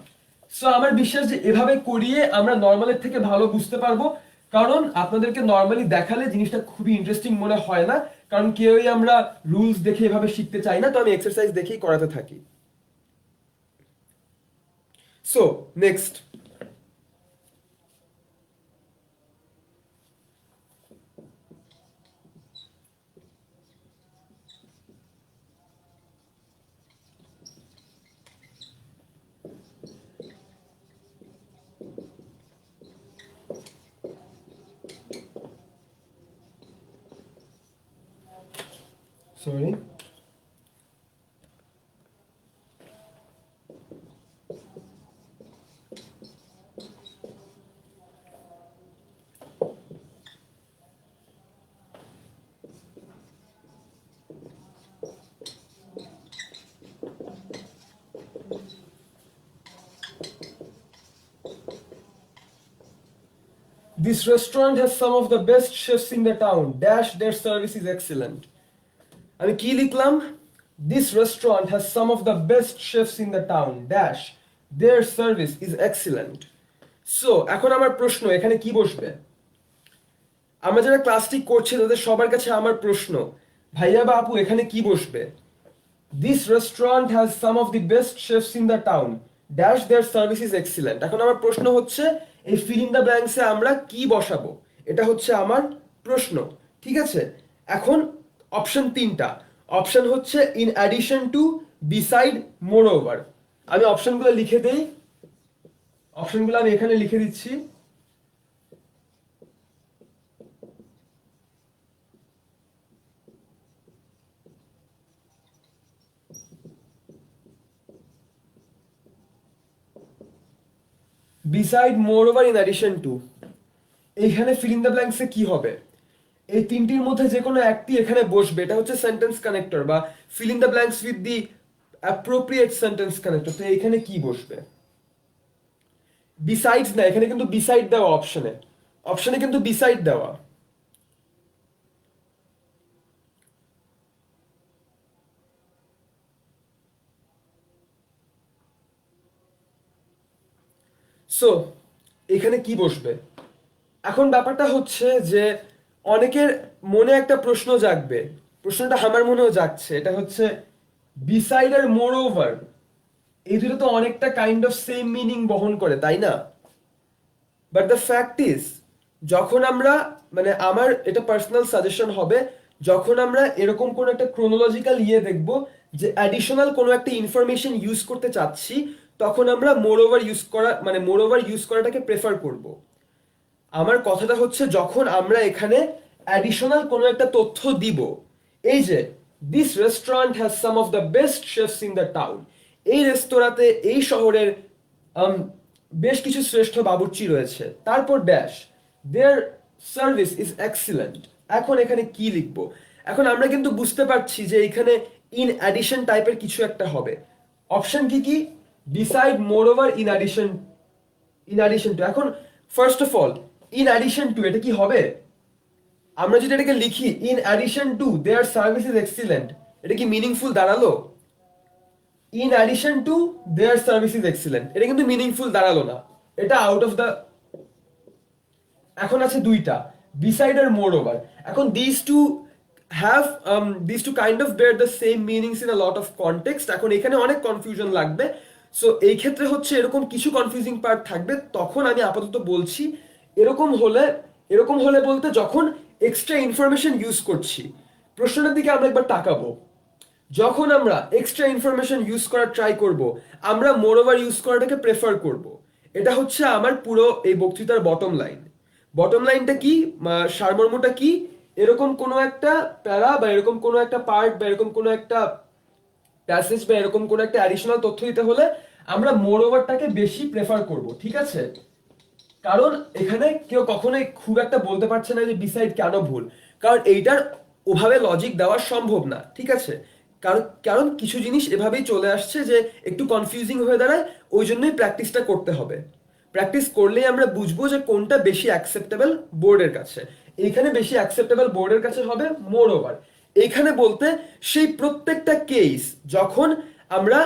সো আমার বিশ্বাস যে এভাবে করিয়ে আমরা নর্মালের থেকে ভালো বুঝতে পারবো, কারণ আপনাদেরকে নর্মালি দেখালে জিনিসটা খুবই ইন্টারেস্টিং মনে হয় না, কারণ কেউই আমরা রুলস দেখে এভাবে শিখতে চাই না, তো আমি এক্সারসাইজ দেখেই করাতে থাকি। So, next. Sorry. This restaurant has some of the best chefs in the town. Dash, their service is excellent. আমি কি লিখলাম? This restaurant has some of the best chefs in the town. Dash, their service is excellent. So, এখন আমার প্রশ্ন এখানে কি বসবে? আমরা যারা ক্লাসটি করছি তাদের সবার কাছে আমার প্রশ্ন, ভাইয়া বা আপু এখানে কি বসবে? This restaurant has some of the best chefs in the town. Dash, their service is excellent. এখন আমার প্রশ্ন হচ্ছে এই ফিল ইন দ্য ব্ল্যাঙ্কসে আমরা কি বসাবো, এটা হচ্ছে আমার প্রশ্ন, ঠিক আছে? এখন অপশন তিনটা, অপশন হচ্ছে in addition two, beside, more over. আমি অপশনগুলো লিখে দেই, অপশনগুলো আমি এখানে লিখে দিচ্ছি। Beside, more over, in addition two, এইখানে ফিল ইন দ্য ব্ল্যাঙ্কসে কি হবে? এই তিনটির মধ্যে যে কোনো একটি এখানে বসবে, এটা হচ্ছে সেন্টেন্স কানেক্টর বা fill in the blanks with the appropriate sentence connector, তো এখানে কি বসবে? বিসাইডস না, এখানে কিন্তু বিসাইড দেওয়া অপশনে, অপশনে কিন্তু বিসাইড দেওয়া। সো এখানে কি বসবে? এখন ব্যাপারটা হচ্ছে যে অনেকের মনে একটা প্রশ্ন জাগবে, প্রশ্নটা আমার মনেও জাগছে, এটা হচ্ছে বিসাইড আর মোর ওভার এই দুটো তো অনেকটা কাইন্ড অফ সেম মিনিং বহন করে, তাই না? বাট দ্য ফ্যাক্ট ইজ, যখন আমরা, মানে আমার এটা পার্সোনাল সাজেশন হবে, যখন আমরা এরকম কোনো একটা ক্রোনোলজিক্যাল দেখব যে অ্যাডিশনাল কোনো একটা ইনফরমেশন ইউজ করতে চাচ্ছি, তখন আমরা মোর ওভার ইউজ করা, মানে মোর ওভার ইউজ করাটাকে প্রেফার করব। আমার কথাটা হচ্ছে যখন আমরা এখানে অ্যাডিশনাল কোনো একটা তথ্য দিব, এই যে this restaurant has some of the best chefs in the town, এই রেস্তোরাঁতে, এই শহরের বেশ কিছু শ্রেষ্ঠ বাবুর্চি রয়েছে, তারপর dash, there service is excellent. এখন এখানে কি লিখবো? এখন আমরা কিন্তু বুঝতে পারছি যে এখানে ইন অ্যাডিশন টাইপের কিছু একটা হবে। অপশন কি কি? Besides, moreover, in addition, in addition to. এখন first of all, in addition to এটা কি হবে? আমরা যদি এটাকে লিখি in addition to their service is excellent, এটা কি মিনিংফুল দাঁড়ালো? In addition to their service is excellent, এটা কিন্তু মিনিংফুল দাঁড়ালো না, এটা আউট অফ দ্য। এখন আছে দুইটা, বিসাইড আর মোর ওভার। এখন this two kind of bear the same meanings in a lot of context. এখন এখানে অনেক কনফিউশন লাগবে, সো এই ক্ষেত্রে হচ্ছে এরকম কিছু কনফিউজিং পার্ট থাকবে, তখন আমি আপাতত বলছি এরকম হলে, এরকম হলে বলতে যখন এক্সট্রা ইনফরমেশন ইউজ করছি। প্রশ্নটার দিকে আমরা একবার তাকাবো, যখন আমরা এক্সট্রা ইনফরমেশন ইউজ করার ট্রাই করব, আমরা মোর ওভার ইউজ করাটাকে প্রেফার করব। এটা হচ্ছে আমার পুরো এই বক্তৃতার বটম লাইন। বটম লাইনটা কি, সারমর্মটা কি? এরকম কোনো একটা প্যারা বা এরকম কোনো একটা পার্ট বা এরকম কোনো একটা প্যাসেজ বা এরকম কোনো একটা অ্যাডিশনাল তথ্য দিতে হলে আমরা মোর ওভারটাকে বেশি প্রেফার করব, ঠিক আছে? কারণ এখানে কেউ কখনোই খুব একটা বলতে পারছে না যে বিসাইড কেন ভুল, কারণ এইটার ওভাবে লজিক দেওয়া সম্ভব না, ঠিক আছে? কারণ কারণ কিছু জিনিস এভাবেই চলে আসছে যে একটু কনফিউজিং হয়ে দাঁড়ায়, ওই জন্যই প্র্যাকটিসটা করতে হবে। প্র্যাকটিস করলেই আমরা বুঝবো যে কোনটা বেশি অ্যাকসেপ্টেবল বোর্ডের কাছে। এইখানে বেশি অ্যাকসেপ্টেবল বোর্ডের কাছে হবে মোর ওভার। এইখানে বলতে সেই প্রত্যেকটা কেস যখন আমরা,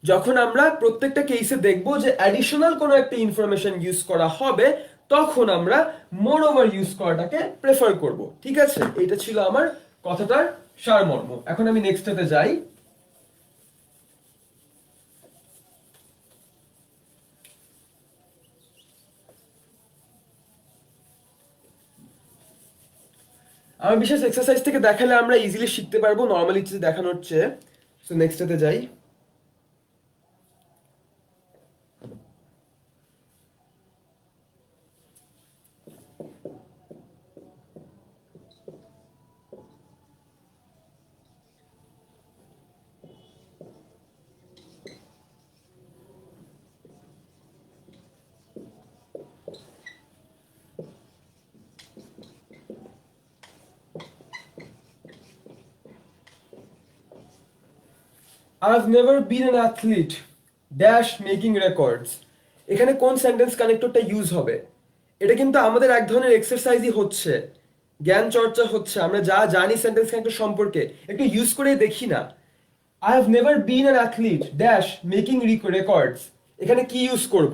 যখন আমরা প্রত্যেকটা কেসে দেখব যে অ্যাডিশনাল কোনো একটা ইনফরমেশন ইউজ করা হবে, তখন আমরা মোর ওভার ইউজ করাটাকে প্রেফার করব, ঠিক আছে? এটা ছিল আমার কথাটার সারমর্ম। এখন আমি নেক্সটটাতে যাই। আমার বিশেষ এক্সারসাইজ থেকে দেখালে আমরা ইজিলি শিখতে পারবো নর্মালি দেখানোর চেয়ে। সো নেক্সটটাতে যাই। I've never been an athlete dash making records, এখানে কোন সেন্টেন্স কানেক্টরটা ইউজ হবে? এটা কিন্তু আমাদের এক ধরনের এক্সারসাইজই হচ্ছে, জ্ঞান চর্চা হচ্ছে, আমরা যা জানি সেন্টেন্স কানেক্টর সম্পর্কে একটু ইউজ করে দেখি না। I have never been an athlete dash making records, এখানে কি ইউজ করব?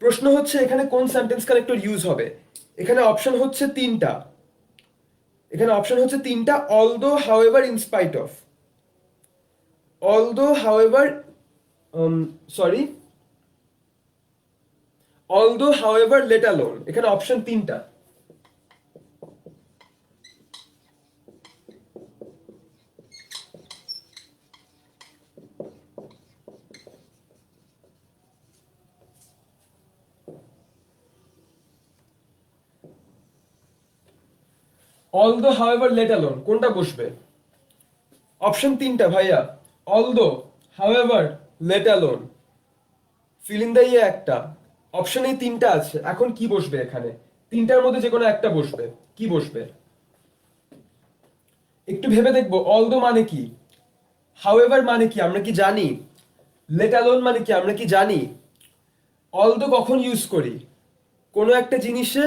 প্রশ্ন হচ্ছে এখানে কোন সেন্টেন্স কানেক্টর ইউজ হবে? এখানে অপশন হচ্ছে তিনটা, এখানে অপশন হচ্ছে তিনটা, although, however, in spite of. although however sorry although however let alone, এখানে অপশন তিনটা। although however let alone কোনটা বসবে? অপশন তিনটা ভাইয়া, although, however, let alone, fill in the একটা। অপশন এই তিনটা আছে, এখন কি বসবে এখানে? তিনটার মধ্যে যে কোনো একটা বসবে, কি বসবে? একটু ভেবে দেখবো অলদো মানে কি, হাউএভার মানে কি আমরা কি জানি, লেট অ্যালোন মানে কি আমরা কি জানি। অলদো কখন ইউজ করি কোনো একটা জিনিসে,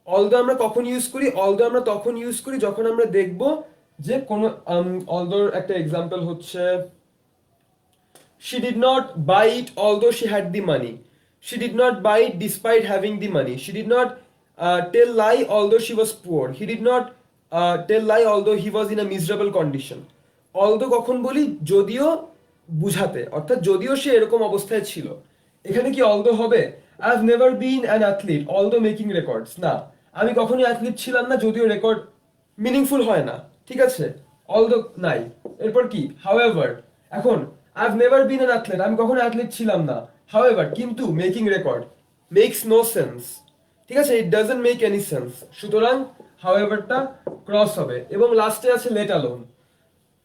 অলদো আমরা কখন ইউজ করি, অলদো আমরা তখন ইউজ করি যখন আমরা দেখব যে কোনো অলদোর একটা এক্সাম্পল হচ্ছে she did not buy it although she had the money, she did not buy it despite having the money, she did not tell lie although she was poor, he did not tell lie although he was in a miserable condition। Although কখন বলি, যদিও বুঝাতে, অর্থাৎ যদিও সে এরকম অবস্থায় ছিল। এখানে কি অলদো হবে? I have never been an athlete although making records, না আমি কখনোই অ্যাথলিট ছিলাম না যদিও রেকর্ড মিনিংফুল হয় না, ঠিক আছে, অলদো নাই। এরপর কি, হাউএভার, এখন I have never been an athlete আমি কখনো অ্যাথলিট ছিলাম না, হাউএভার কিন্তু making record makes no sense, ঠিক আছে, it doesn't make any sense, সুতরাং হাউএভারটা ক্রস হবে। এবং লাস্টে আছে লেট অ্যালোন,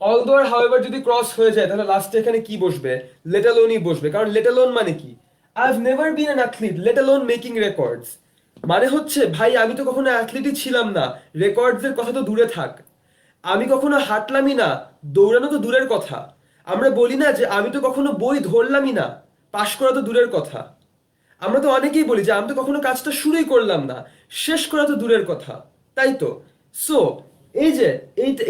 অলদো আর হাউএভার যদি ক্রস হয়ে যায় তাহলে লাস্টে এখানে কি বসবে, লেট অ্যালোনই বসবে, কারণ লেট অ্যালোন মানে কি, I have never been an athlete let alone making records, মানে হচ্ছে ভাই আমি তো কখনো অ্যাথলিটই ছিলাম না, রেকর্ডসের কথা তো দূরে থাক, আমি কখনো হাঁটলামই না, দৌড়ানো তো দূরের কথা, আমরা বলি না যে আমি তো কখনো বই ধরলামই না, পাশ করা তো দূরের কথা, আমরা তো অনেকেই বলি যে আমি তো কখনো কাজটা শুরুই করলাম না, শেষ করা তো দূরের কথা, তাই তো। সো এই যে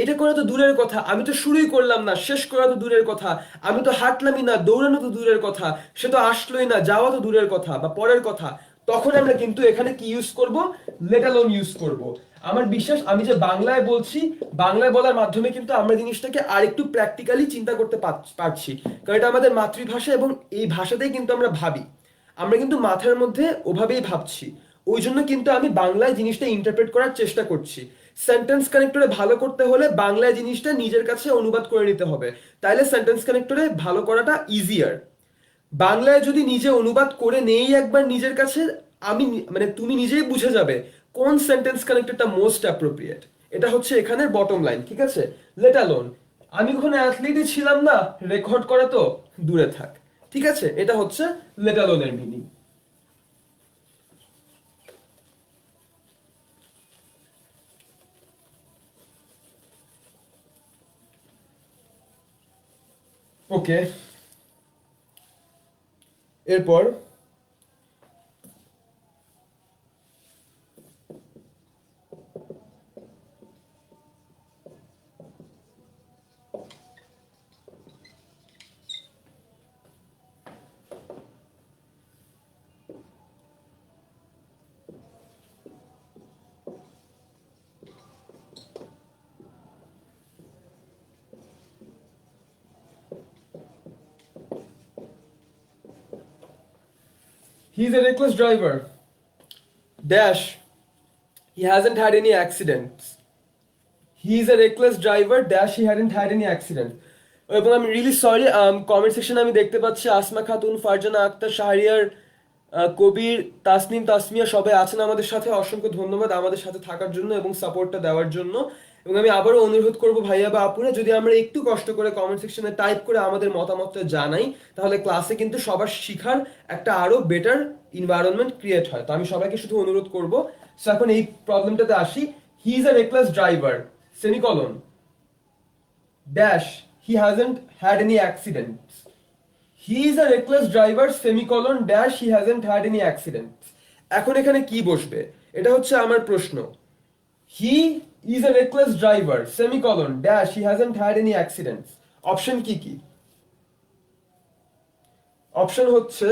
এটা করা তো দূরের কথা, আমি তো শুরুই করলাম না, শেষ করা তো দূরের কথা, আমি তো হাঁটলামই না, দৌড়ানো তো দূরের কথা, সে তো আসলোই না, যাওয়া তো দূরের কথা বা পরের কথা, তখন আমরা কিন্তু এখানে কি ইউজ করব, লেট অ্যালোন ইউজ করব। আমার বিশ্বাস আমি যে বাংলায় বলছি, বাংলায় বলার মাধ্যমে কিন্তু আমরা জিনিসটাকে আরেকটু প্র্যাকটিক্যালি চিন্তা করতে পারছি, কারণ এটা আমাদের মাতৃভাষা এবং এই ভাষাতেই কিন্তু আমরা ভাবি, আমরা কিন্তু মাথার মধ্যে ওভাবেই ভাবছি, ওই জন্য কিন্তু আমি বাংলায় জিনিসটা ইন্টারপ্রেট করার চেষ্টা করছি। সেন্টেন্স কানেক্টরে ভালো করতে হলে বাংলায় জিনিসটা নিজের কাছে অনুবাদ করে নিতে হবে, তাইলে সেন্টেন্স কানেক্টরে ভালো করাটা ইজিয়ার। বাংলায় যদি নিজে অনুবাদ করে নেই একবার নিজের কাছে, আমি মানে তুমি নিজেই বুঝে যাবে কোন সেন্টেন্স কানেক্টরটা মোস্ট অ্যাপ্রোপ্রিয়েট। এটা হচ্ছে এখানের বটম লাইন, ঠিক আছে। লেট অ্যালোন, আমি কখনো অ্যাথলিটই ছিলাম না, রেকর্ড করা তো দূরে থাক, ঠিক আছে, এটা হচ্ছে লেট অ্যালোনের মিনিং। ওকে, এরপর he is a reckless driver dash he hasn't had any accidents, he is a reckless driver dash he hadn't had any accident। এবং আমি রিয়েলি সরি, কমেন্ট সেকশনে আমি দেখতে পাচ্ছি আসমা খাতুন, ফারজানা আক্তার, শাহরিয়ার, কবির, তাসনিম, তাসমিয়া সবাই আছেন আমাদের সাথে, অসংখ্য ধন্যবাদ আমাদের সাথে থাকার জন্য এবং সাপোর্টটা দেওয়ার জন্য। এবং আমি আবারও অনুরোধ করবো ভাইয়া বা আপুরা, যদি আমরা একটু কষ্ট করে কমেন্ট সেকশনে টাইপ করে আমাদের মতামতটা জানাই, তাহলে ক্লাসে কিন্তু সবার শিখার একটা আরো বেটার ইনভায়রনমেন্ট ক্রিয়েট হয়। তো আমি সবাইকে শুধু অনুরোধ করবো। সো এখন এই প্রবলেমটাতে আসি, he is a reckless driver semicolon dash he hasn't had any accidents, he is a reckless driver semicolon dash he hasn't had any accidents. এখন এখানে কি বসবে, এটা হচ্ছে আমার প্রশ্ন। He is a reckless driver semicolon dash he hasn't had any accidents, option কি কি? অপশন হচ্ছে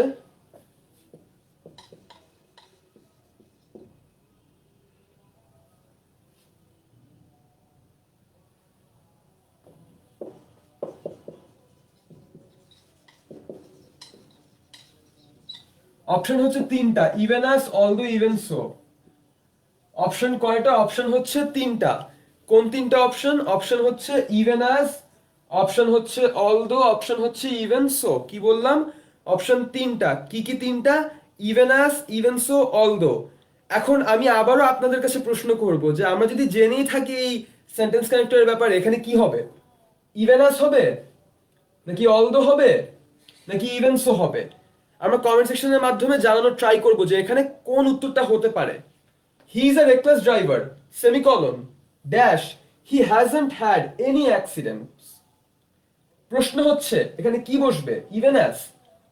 অপশন হচ্ছে তিনটা, ইভেন আস, অলদো, ইভেন সো। অপশন কয়টা? অপশন হচ্ছে তিনটা। কোন তিনটা অপশন? অপশন হচ্ছে ইভেন আস, অপশন হচ্ছে অলদো, অপশন হচ্ছে ইভেন সো। কি বললাম? অপশন তিনটা। কি কি তিনটা? ইভেন আস, ইভেন সো, অলদো। এখন আমি আবারও আপনাদের কাছে প্রশ্ন করব যে আমরা যদি জেনেই থাকি এই সেন্টেন্স কানেক্টরের ব্যাপারে, এখানে কি হবে? ইভেন আস হবে নাকি অলদো হবে নাকি ইভেন সো হবে? আমরা কমেন্ট সেকশনের মাধ্যমে জানানোর ট্রাই করব যে এখানে কোন উত্তরটা হতে পারে। He is a reckless driver semicolon dash he hasn't had any accidents. প্রশ্ন হচ্ছে এখানে কি বসবে? Even as,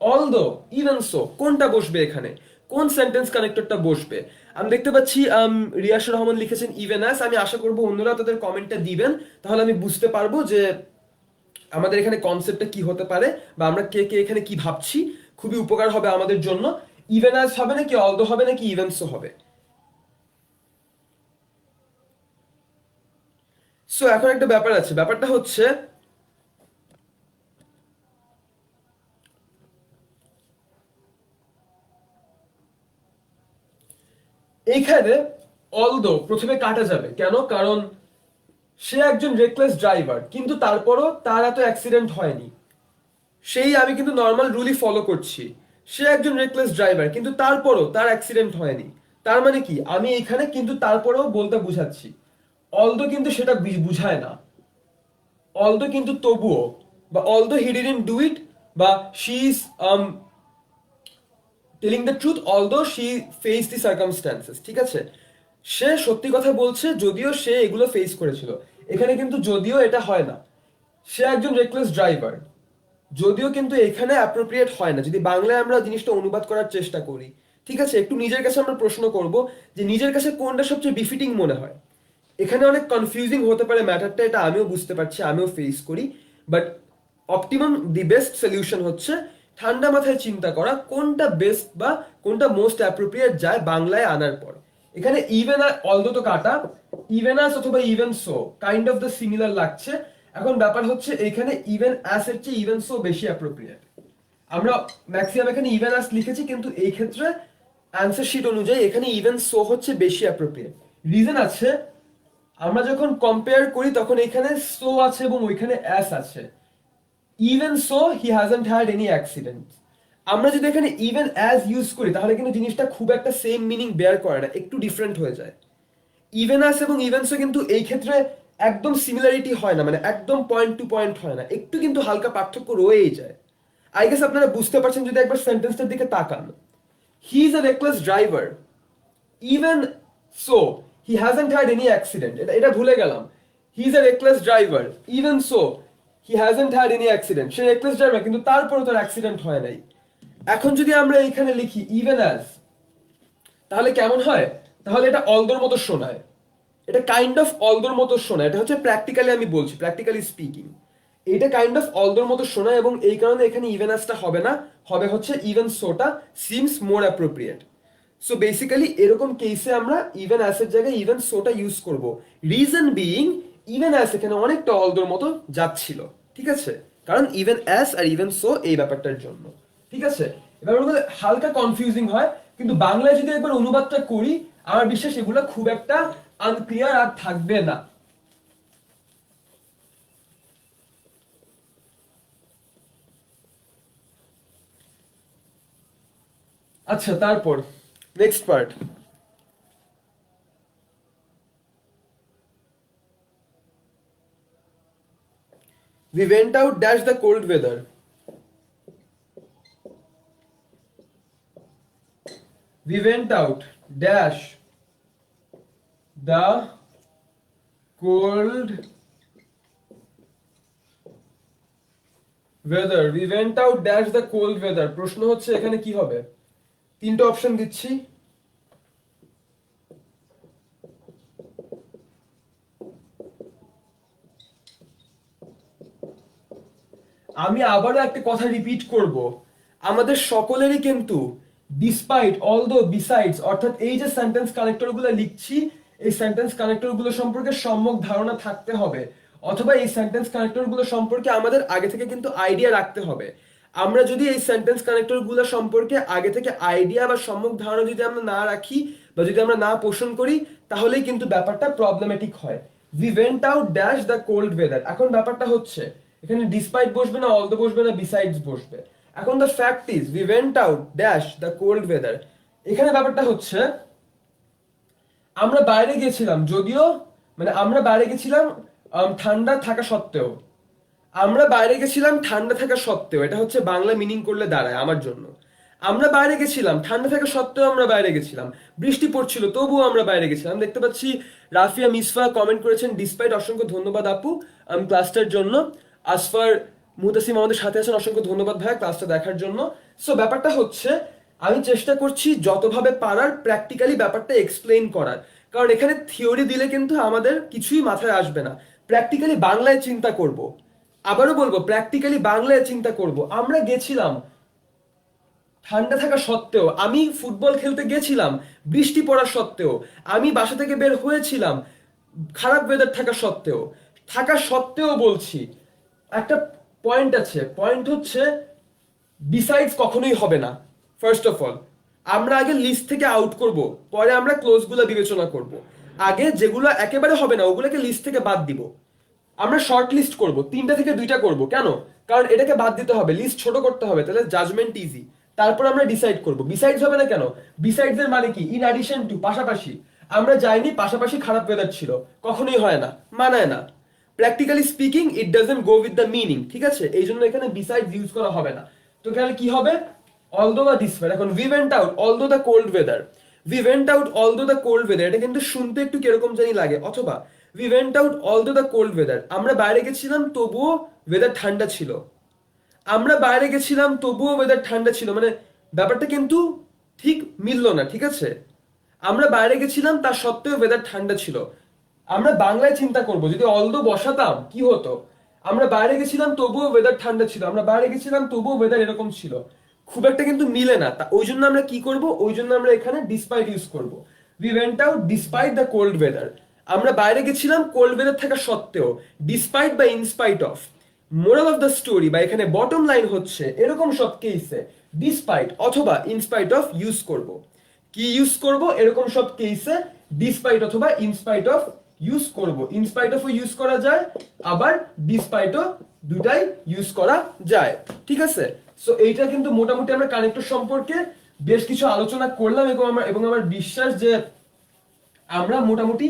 although, even so, কোনটা বসবে এখানে? কোন সেন্টেন্স কানেক্টরটা বসবে? আমি দেখতে পাচ্ছি রিয়াসুর রহমান লিখেছেন ইভেন অ্যাজ। আমি আশা করবো অন্যরা তাদের কমেন্টটা দিবেন, তাহলে আমি বুঝতে পারবো যে আমাদের এখানে কনসেপ্টটা কি হতে পারে বা আমরা কে কে এখানে কি ভাবছি। খুবই উপকার হবে আমাদের জন্য। ইভেন অ্যাজ হবে নাকি অলদো হবে নাকি ইভেন সো হবে? সো এখন একটা ব্যাপার আছে, ব্যাপারটা হচ্ছে এইখানে অলদো প্রথমে কাটা যাবে কেন? কারণ সে একজন রেকলেস ড্রাইভার, কিন্তু তারপরও তার এত অ্যাক্সিডেন্ট হয়নি। সেই আমি কিন্তু নর্মাল রুলই ফলো করছি। সে একজন রেকলেস ড্রাইভার, কিন্তু তারপরও তার অ্যাক্সিডেন্ট হয়নি। তার মানে কি আমি এখানে কিন্তু তারপরেও বলতে বুঝাচ্ছি। অলদো কিন্তু সেটা বুঝায় না। অলদো কিন্তু তবুও, বা although he didn't do it, বা she is telling the truth although she face the circumstances, ঠিক আছে? সে সত্যি কথা বলছে যদিও সে এগুলো ফেস করেছিল। এখানে কিন্তু যদিও এটা হয় না। সে একজন রেকলেস ড্রাইভার, যদিও কিন্তু এখানে অ্যাপ্রোপ্রিয়েট হয় না যদি বাংলায় আমরা জিনিসটা অনুবাদ করার চেষ্টা করি। ঠিক আছে, একটু নিজের কাছে আমরা প্রশ্ন করব যে নিজের কাছে কোনটা সবচেয়ে বিফিটিং মনে হয়। এখানে অনেক কনফিউজিং হতে পারে ম্যাটারটা, এটা আমিও বুঝতে পারছি, আমিও ফেস করি। But optimum the best solution হচ্ছে ঠান্ডা মাথায় চিন্তা করা কোনটা বেস্ট বা কোনটা মোস্ট অ্যাপ্রোপ্রিয়েট যায় বাংলায় আনার পর। এখানে ইভেন অলদো তো কাটা, ইভেন আস অথবা even so kind of the similar লাগছে। এখন ব্যাপার হচ্ছে এখানে ইভেন অ্যাস এর চেয়ে ইভেন সো বেশি অ্যাপ্রোপ্রিয়েট। আমরা ম্যাক্সিমাম এখানে ইভেন আস লিখেছি, কিন্তু এই ক্ষেত্রে অ্যান্সার শিট অনুযায়ী এখানে ইভেন সো হচ্ছে বেশি অ্যাপ্রোপ্রিয়েট। রিজন আছে, আমরা যখন কম্পেয়ার করি তখন এখানে সো আছে এবং ওইখানে অ্যাস আছে। Even so he hasn't had any accident. আমরা যদি এখানে ইভেন অ্যাজ ইউজ করি তাহলে কিন্তু জিনিসটা খুব একটা সেম মিনিং বেয়ার করে না, একটু ডিফারেন্ট হয়ে যায়। ইভেন আস এবং ইভেন সো কিন্তু এই ক্ষেত্রে একদম সিমিলারিটি হয় না, মানে একদম পয়েন্ট টু পয়েন্ট হয় না, একটু কিন্তু হালকা পার্থক্য রয়েই যায়। আই গেস আপনারা বুঝতে পারছেন যদি একবার সেন্টেন্সটার দিকে তাকান। He is a reckless driver, even so he hasn't had any accident. এটা এটা ভুলে গেলাম। He is a reckless driver, even so he hasn't had any accident. Say reckless driver কিন্তু তারপরও তার অ্যাক্সিডেন্ট হয় নাই। এখন যদি আমরা এখানে লিখি ইভেন অ্যাজ, তাহলে কেমন হয়? তাহলে এটা অলদোর মতো শোনায়। এটা কাইন্ড অফ অলদোর মতো শোনায়। এটা হচ্ছে প্র্যাকটিক্যালি আমি বলছি, প্র্যাকটিক্যালি স্পিকিং এটা কাইন্ড অফ অলদোর মতো শোনায়, এবং এই কারণে এখানে ইভেন অ্যাজটা হবে না, হবে হচ্ছে even so that seems more appropriate. So basically এরকম কেসে আমরা ইভেন অ্যাসের জায়গায় ইভেন সোটা ইউজ করব। রিজন বিইং ইভেন অ্যাস এখানে অনেকটা অলদোর মতো যাচ্ছিল, ঠিক আছে? কারণ ইভেন অ্যাস আর ইভেন সো এই ব্যাপারটার জন্য, ঠিক আছে? এবার হালকা কনফিউজিং হয়, কিন্তু বাংলায় যদি একবার অনুবাদটা করি আমার বিশ্বাস এগুলো খুব একটা আনক্লিয়ার আর থাকবে না। আচ্ছা, তারপর next part. We went out dash the cold weather. We went out dash the cold weather. We went out dash the cold weather. প্রশ্ন হচ্ছে এখানে কি হবে? তিনটা অপশন দিচ্ছি। আমি আবারও একটা কথা রিপিট করব, আমাদের সকলেরই কিন্তু ডিসপাইট, অলদো, বিসাইডস অর্থাৎ এই যে সেন্টেন্স কানেক্টরগুলো লিখছি এই সেন্টেন্স কানেক্টরগুলো সম্পর্কে সম্যক ধারণা থাকতে হবে, অথবা এই সেন্টেন্স কানেক্টরগুলো সম্পর্কে আমাদের আগে থেকে কিন্তু আইডিয়া রাখতে হবে। আমরা যদি এই সেন্টেন্স কানেক্টরগুলো সম্পর্কে আগে থেকে আইডিয়া বা সম্যক ধারণা যদি আমরা না রাখি বা যদি আমরা না পোষণ করি তাহলেই কিন্তু ব্যাপারটা প্রবলেমেটিক হয়। We went out dash the cold weather. এখন ব্যাপারটা হচ্ছে এখানে ডিসপাইট বসবে না অলদো বসবে না বিসাইডস বসবে? এখন the fact is we went out dash the cold weather. এখানে ব্যাপারটা হচ্ছে আমরা বাইরে গেছিলাম যদিও, মানে আমরা বাইরে গেছিলাম ঠান্ডা থাকা সত্ত্বেও। আমরা বাইরে গেছিলাম ঠান্ডা থাকা সত্ত্বেও, এটা হচ্ছে বাংলা মিনিং করলে দাঁড়ায় আমার জন্য। আমরা বাইরে গেছিলাম, ঠান্ডা থাকা সত্ত্বেও আমরা বাইরে গেছিলাম, বৃষ্টি পড়ছিল তবুও আমরা বাইরে গেছিলাম। দেখতে পাচ্ছি রাফিয়া মিসফা কমেন্ট করেছেন ডিসপাইট, অসংখ্য ধন্যবাদ আপু ক্লাসটার জন্য। আসফার মুতাসিম আমাদের সাথে আছেন, অসংখ্য ধন্যবাদ ভাইয়া ক্লাসটা দেখার জন্য। সো ব্যাপারটা হচ্ছে আমি চেষ্টা করছি যতভাবে পারার প্র্যাকটিক্যালি ব্যাপারটা এক্সপ্লেইন করার, কারণ এখানে থিওরি দিলে কিন্তু আমাদের কিছুই মাথায় আসবে না। প্র্যাকটিক্যালি বাংলায় চিন্তা করব, আবারও বলবো প্র্যাকটিক্যালি বাংলায় চিন্তা করব। আমরা গেছিলাম ঠান্ডা থাকা সত্ত্বেও, আমি ফুটবল খেলতে গেছিলাম বৃষ্টি পড়া সত্ত্বেও, আমি বাসা থেকে বের হয়েছিলাম খারাপ ওয়েদার থাকা সত্ত্বেও বলছি একটা পয়েন্ট আছে। পয়েন্ট হচ্ছে ডিসাইডস কখনোই হবে না। ফার্স্ট অফ অল আমরা আগে লিস্ট থেকে আউট করব, পরে আমরা ক্লোজগুলো বিবেচনা করব। আগে যেগুলো একেবারে হবে না ওগুলোকে লিস্ট থেকে বাদ দিব। আমরা শর্ট লিস্ট করব, 3টা থেকে 2টা করব। কেন? কারণ এটাকে বাদ দিতে হবে, লিস্ট ছোট করতে হবে, তাহলে জাজমেন্ট ইজি। তারপর আমরা ডিসাইড করব। বিসাইডস হবে না কেন? বিসাইডস এর মানে কি? ইন অ্যাডিশন টু, পাশাপাশি। আমরা যাইনি, পাশাপাশি খারাপ ওয়েদার ছিল, কখনোই হয় না, মানায় না। Practically speaking it doesn't go with the meaning, ঠিক আছে? এই জন্য এখানে বিসাইডস ইউজ করা হবে না। তো তাহলে কি হবে? অলদো বা ডিসপেয়ার। এখন we went out although the cold weather, we went out although the cold weather, এটা কিন্তু শুনতে একটু কিরকম জানি লাগে। অথবা we went out although the cold weather, আমরা বাইরে গেছিলাম তবুও ওয়েদার ঠান্ডা ছিল। আমরা বাইরে গেছিলাম তবুও ওয়েদার ঠান্ডা ছিল, মানে ব্যাপারটা কিন্তু ঠিক মিললো না, ঠিক আছে? আমরা বাইরে গেছিলাম তার সত্ত্বেও ওয়েদার ঠান্ডা ছিল। আমরা বাংলায় চিন্তা করব, যদি অলদো বসাতাম কি হতো? আমরা বাইরে গেছিলাম তবুও ওয়েদার ঠান্ডা ছিল, আমরা বাইরে গেছিলাম তবুও ওয়েদার এরকম ছিল। খুব একটা কিন্তু মিলে না। ওই জন্য আমরা কি করব? ওই জন্য আমরা এখানে ডিসপাইট ইউজ করব। We went out despite the cold weather, আমরা বাইরে গেছিলাম কোল্ড ওয়েদার থাকা সত্ত্বেও, ডিসপাইট বা in spite of. Moral of the story বা এখানে বটম লাইন হচ্ছে এরকম সব কেসে ডিসপাইট অথবা ইনস্পাইট অফ ইউজ করব। কি ইউজ করব? এরকম সব কেসে ডিসপাইট অথবা ইনস্পাইট অফ ইউজ করব। ইনস্পাইট অফ ইউজ করা যায়, আবার ডিসপাইটও, দুটাই ইউজ করা যায়, ঠিক আছে? সো এইটা কিন্তু মোটামুটি আমরা কানেক্টর সম্পর্কে বেশ কিছু আলোচনা করলাম, এবং আমার বিশ্বাস যে আমরা মোটামুটি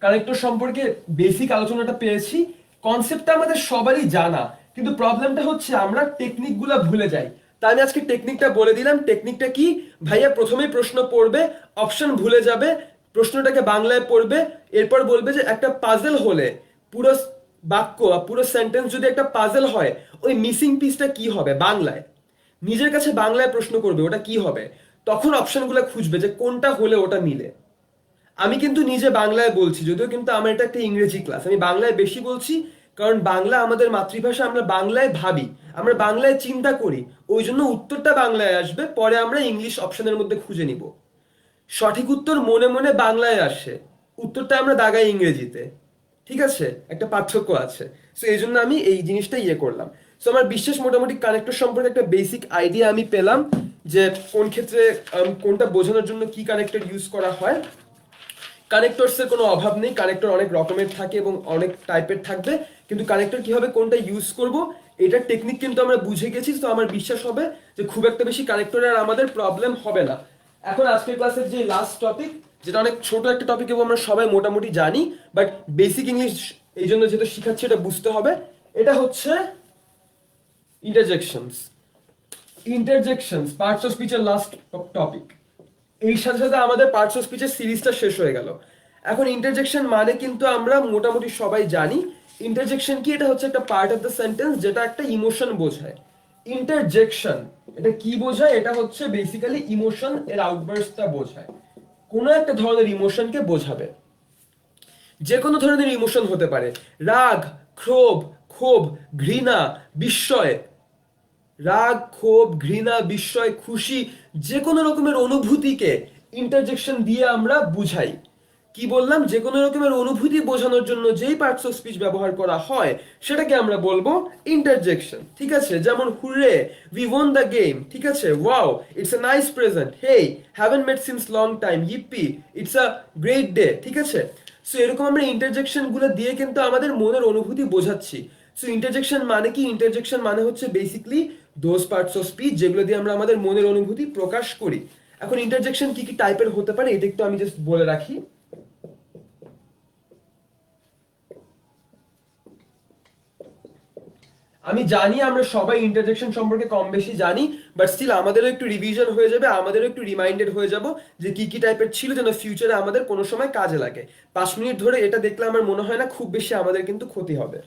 কানেক্টর সম্পর্কে বেসিক আলোচনাটা পেয়েছি। কনসেপ্টটা আমাদের সবারই জানা, কিন্তু প্রবলেমটা হচ্ছে আমরা টেকনিকগুলো ভুলে যাই। তাই আমি আজকে টেকনিকটা বলে দিলাম। টেকনিকটা কি? ভাইয়া প্রথমেই প্রশ্ন পড়বে, অপশন ভুলে যাবে, প্রশ্নটাকে বাংলায় পড়বে, এরপর বলবে যে একটা পাজল হলে, পুরো বাক্য বা পুরো সেন্টেন্স যদি একটা পাজল হয়, ওই মিসিং পিসটা কি হবে বাংলায়? নিজের কাছে বাংলায় প্রশ্ন করবে ওটা কি হবে, তখন অপশনগুলো খুঁজবে যে কোনটা হলে ওটা মিলে। আমি কিন্তু নিজে বাংলায় বলছি, যদিও কিন্তু আমার এটা একটা ইংরেজি ক্লাস, আমি বাংলায় বেশি বলছি, কারণ বাংলা আমাদের মাতৃভাষা, আমরা বাংলায় ভাবি, আমরা বাংলায় চিন্তা করি, ওই জন্য উত্তরটা বাংলায় আসবে, পরে আমরা ইংলিশ অপশনের মধ্যে খুঁজে নিব। সঠিক উত্তর মনে মনে বাংলায় আসে, উত্তরটা আমরা দাগাই ইংরেজিতে, ঠিক আছে? একটা পার্থক্য আছে। সো এই জন্য আমি এই জিনিসটা করলাম। সো আমার বিশ্বাস মোটামুটি কানেক্টর সম্পর্কে একটা বেসিক আইডিয়া আমি পেলাম, যে কোন ক্ষেত্রে কোনটা বোঝানোর জন্য কি কানেক্টর ইউজ করা হয়। কানেক্টরস এর কোনো অভাব নেই, কানেক্টর অনেক রকমের থাকে এবং অনেক টাইপের থাকবে, কিন্তু কানেক্টর কিভাবে কোনটা ইউজ করব এটার টেকনিক কিন্তু আমরা বুঝে গেছি। তো আমার বিশ্বাস হবে যে খুব একটা বেশি কানেক্টরের আর আমাদের প্রবলেম হবে না। এখন আজকের ক্লাসের যে লাস্ট টপিক, যেটা অনেক ছোট একটা টপিক এবং আমরা সবাই মোটামুটি জানি, বাট বেসিক ইংলিশ এই জন্য যেহেতু শিখাচ্ছি এটা বুঝতে হবে, এটা হচ্ছে ইন্টারজেকশনস। ইন্টারজেকশনস পার্টস অফ স্পিচের লাস্ট টপিক। এই সাথে সাথে আমাদের পার্টস অফ স্পিচের সিরিজটা শেষ হয়ে গেল। এখন ইন্টারজেকশন মানে কিন্তু আমরা মোটামুটি সবাই জানি ইন্টারজেকশন কি। এটা হচ্ছে একটা পার্ট অফ দ্য সেন্টেন্স যেটা একটা ইমোশন বোঝায়। ইন্টারজেকশন এটা কি বোঝায়? এটা হচ্ছে বেসিক্যালি ইমোশন এর আউটবার্সটা বোঝায়, কোনো একটা ধরনের ইমোশনকে বোঝাবে। যে কোনো ধরনের ইমোশন হতে পারে, রাগ, ক্ষোভ, ঘৃণা, বিস্ময়। রাগ, ক্ষোভ, ঘৃণা, বিস্ময়, খুশি, যে কোনো রকমের অনুভূতিকে ইন্টারজেকশন দিয়ে আমরা বুঝাই। কি বললাম? যে কোনো রকমের অনুভূতি বোঝানোর জন্য যেই পার্টস অফ স্পিচ ব্যবহার করা হয় সেটাকে আমরা বলবো ইন্টারজেকশন, ঠিক আছে? যেমন hurray, we won the game, ঠিক আছে? Wow, it's a nice present, hey, haven't met since long time, yippee, it's a great day, ঠিক আছে? সো এরকম আমরা ইন্টারজেকশন গুলো দিয়ে কিন্তু আমাদের মনের অনুভূতি বোঝাচ্ছি। সো ইন্টারজেকশন মানে কি? ইন্টারজেকশন মানে হচ্ছে basically those parts of speech যেগুলো দিয়ে আমরা আমাদের মনের অনুভূতি প্রকাশ করি। এখন ইন্টারজেকশন কি কি টাইপের হতে পারে এটা একটু আমি জাস্ট বলে রাখি। আমি জানি আমরা সবাই ইন্টারজেকশন সম্পর্কে কম বেশি জানি, বাট স্টিল আমাদেরও একটু রিভিশন হয়ে যাবে, আমাদেরও একটু রিমাইন্ডেড হয়ে যাব যে কি কি টাইপের ছিল, যেন ফিউচারে আমাদের কোনো সময় কাজে লাগে। 5 মিনিট ধরে এটা দেখলে আমার মনে হয় না খুব বেশি আমাদের কিন্তু ক্ষতি হবে।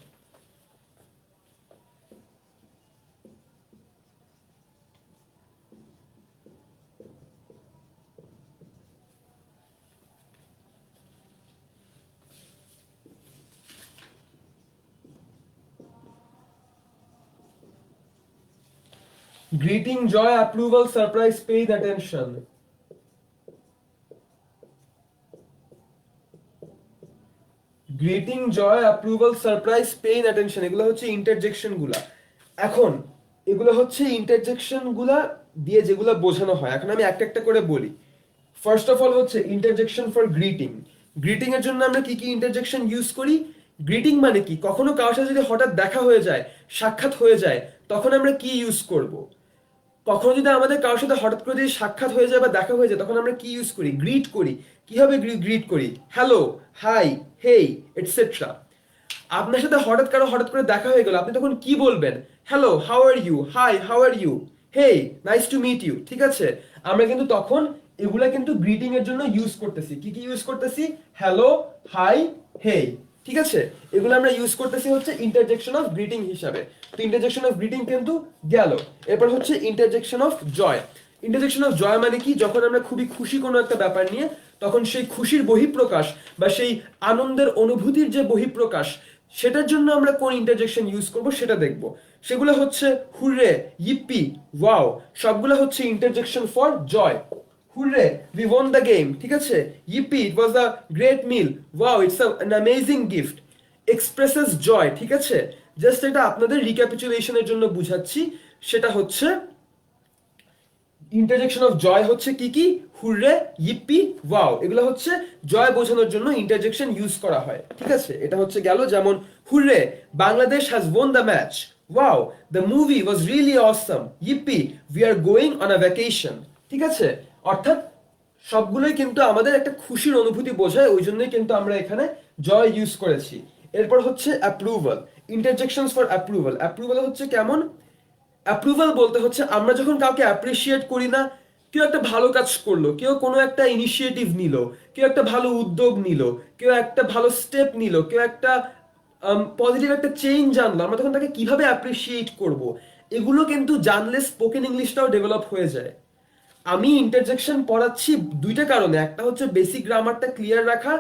Greeting, joy, approval, surprise, paid attention. Greeting, joy, approval, surprise, pain, attention, এগুলো হচ্ছে ইন্টারজেকশন গুলা। এখন এগুলো হচ্ছে ইন্টারজেকশন গুলা দিয়ে যেগুলো বোঝানো হয়। এখন আমি একটা একটা করে বলি। ফার্স্ট অফ অল হচ্ছে ইন্টারজেকশন ফর গ্রিটিং। গ্রিটিং এর জন্য আমরা কি কি ইন্টারজেকশন ইউজ করি? গ্রিটিং মানে কি, কখনো কারোর সাথে যদি হঠাৎ দেখা হয়ে যায়, সাক্ষাৎ হয়ে যায়, তখন আমরা কি ইউজ করব? কখনো যদি আমাদের কারোর সাথে হঠাৎ করে যদি সাক্ষাৎ হয়ে যায় বা দেখা হয়ে যায়, তখন আমরা কি ইউজ করি? গ্রিট করি। কিভাবে গ্রিট করি? হ্যালো, হাই, হেই, এটসেট্রা। আপনার সাথে হঠাৎ করে দেখা হয়ে গেল, আপনি তখন কি বলবেন? Hello, how are you, hi, how are you, hey, nice to meet you. ঠিক আছে, আমরা কিন্তু তখন এগুলা কিন্তু গ্রিটিং এর জন্য ইউজ করতেছি। কি কি ইউজ করতেছি? হ্যালো, হাই, হেই। ঠিক আছে, এগুলো আমরা ইউজ করতেছি হচ্ছে ইন্টারজেকশন অফ গ্রিটিং হিসাবে। তো ইন্টারজেকশন অফ গ্রিটিং কিন্তু গেল। এরপর হচ্ছে interjection of joy. Interjection of joy মানে কি, যখন আমরা খুবই খুশি কোনো একটা ব্যাপার নিয়ে, তখন সেই খুশির বহিঃপ্রকাশ বা সেই আনন্দের অনুভূতির যে বহিঃপ্রকাশ, সেটার জন্য আমরা কোন ইন্টারজেকশন ইউজ করব সেটা দেখব। সেগুলো হচ্ছে হুররে, ইপ্পি, ওয়াও, সবগুলো হচ্ছে interjection for joy. Hurray, we won the game. ঠিক আছে, yippee, it was a great meal, wow, it's an amazing gift, expresses joy. ঠিক আছে, জাস্ট এটা আপনাদের রিক্যাপিচুলেশনের জন্য বুঝাচ্ছি। সেটা হচ্ছে ইন্টারজেকশন অফ জয় হচ্ছে কি কি? হুররে, ইপ্পি, ওয়াও, এগুলো হচ্ছে জয় বোঝানোর জন্য ইন্টারজেকশন ইউজ করা হয়। ঠিক আছে, এটা হচ্ছে গেল। যেমন hurray, Bangladesh has won the match, wow, the movie was really awesome, yippee, we are going on a vacation. ঠিক আছে, অর্থাৎ সবগুলোই কিন্তু আমাদের একটা খুশির অনুভূতি বোঝায়, ওই জন্যই কিন্তু আমরা এখানে জয় ইউজ করেছি। এরপর হচ্ছে approval. Interjections for approval. Approval হচ্ছে কেমন? অ্যাপ্রুভাল বলতে হচ্ছে আমরা যখন কাউকে অ্যাপ্রিসিয়েট করি না, কেউ একটা ভালো কাজ করলো, কেউ কোনো একটা ইনিশিয়েটিভ নিল, কেউ একটা ভালো উদ্যোগ নিল, কেউ একটা ভালো স্টেপ নিল, কেউ একটা পজিটিভ একটা চেঞ্জ আনলো, আমরা তখন তাকে কিভাবে অ্যাপ্রিসিয়েট করব, এগুলো কিন্তু জানলে স্পোকেন ইংলিশটাও ডেভেলপ হয়ে যায়। আমি ইন্টারজেকশন পড়াচ্ছি দুইটা কারণে। একটা হচ্ছে বেসিক গ্রামারটা ক্লিয়ার রাখা,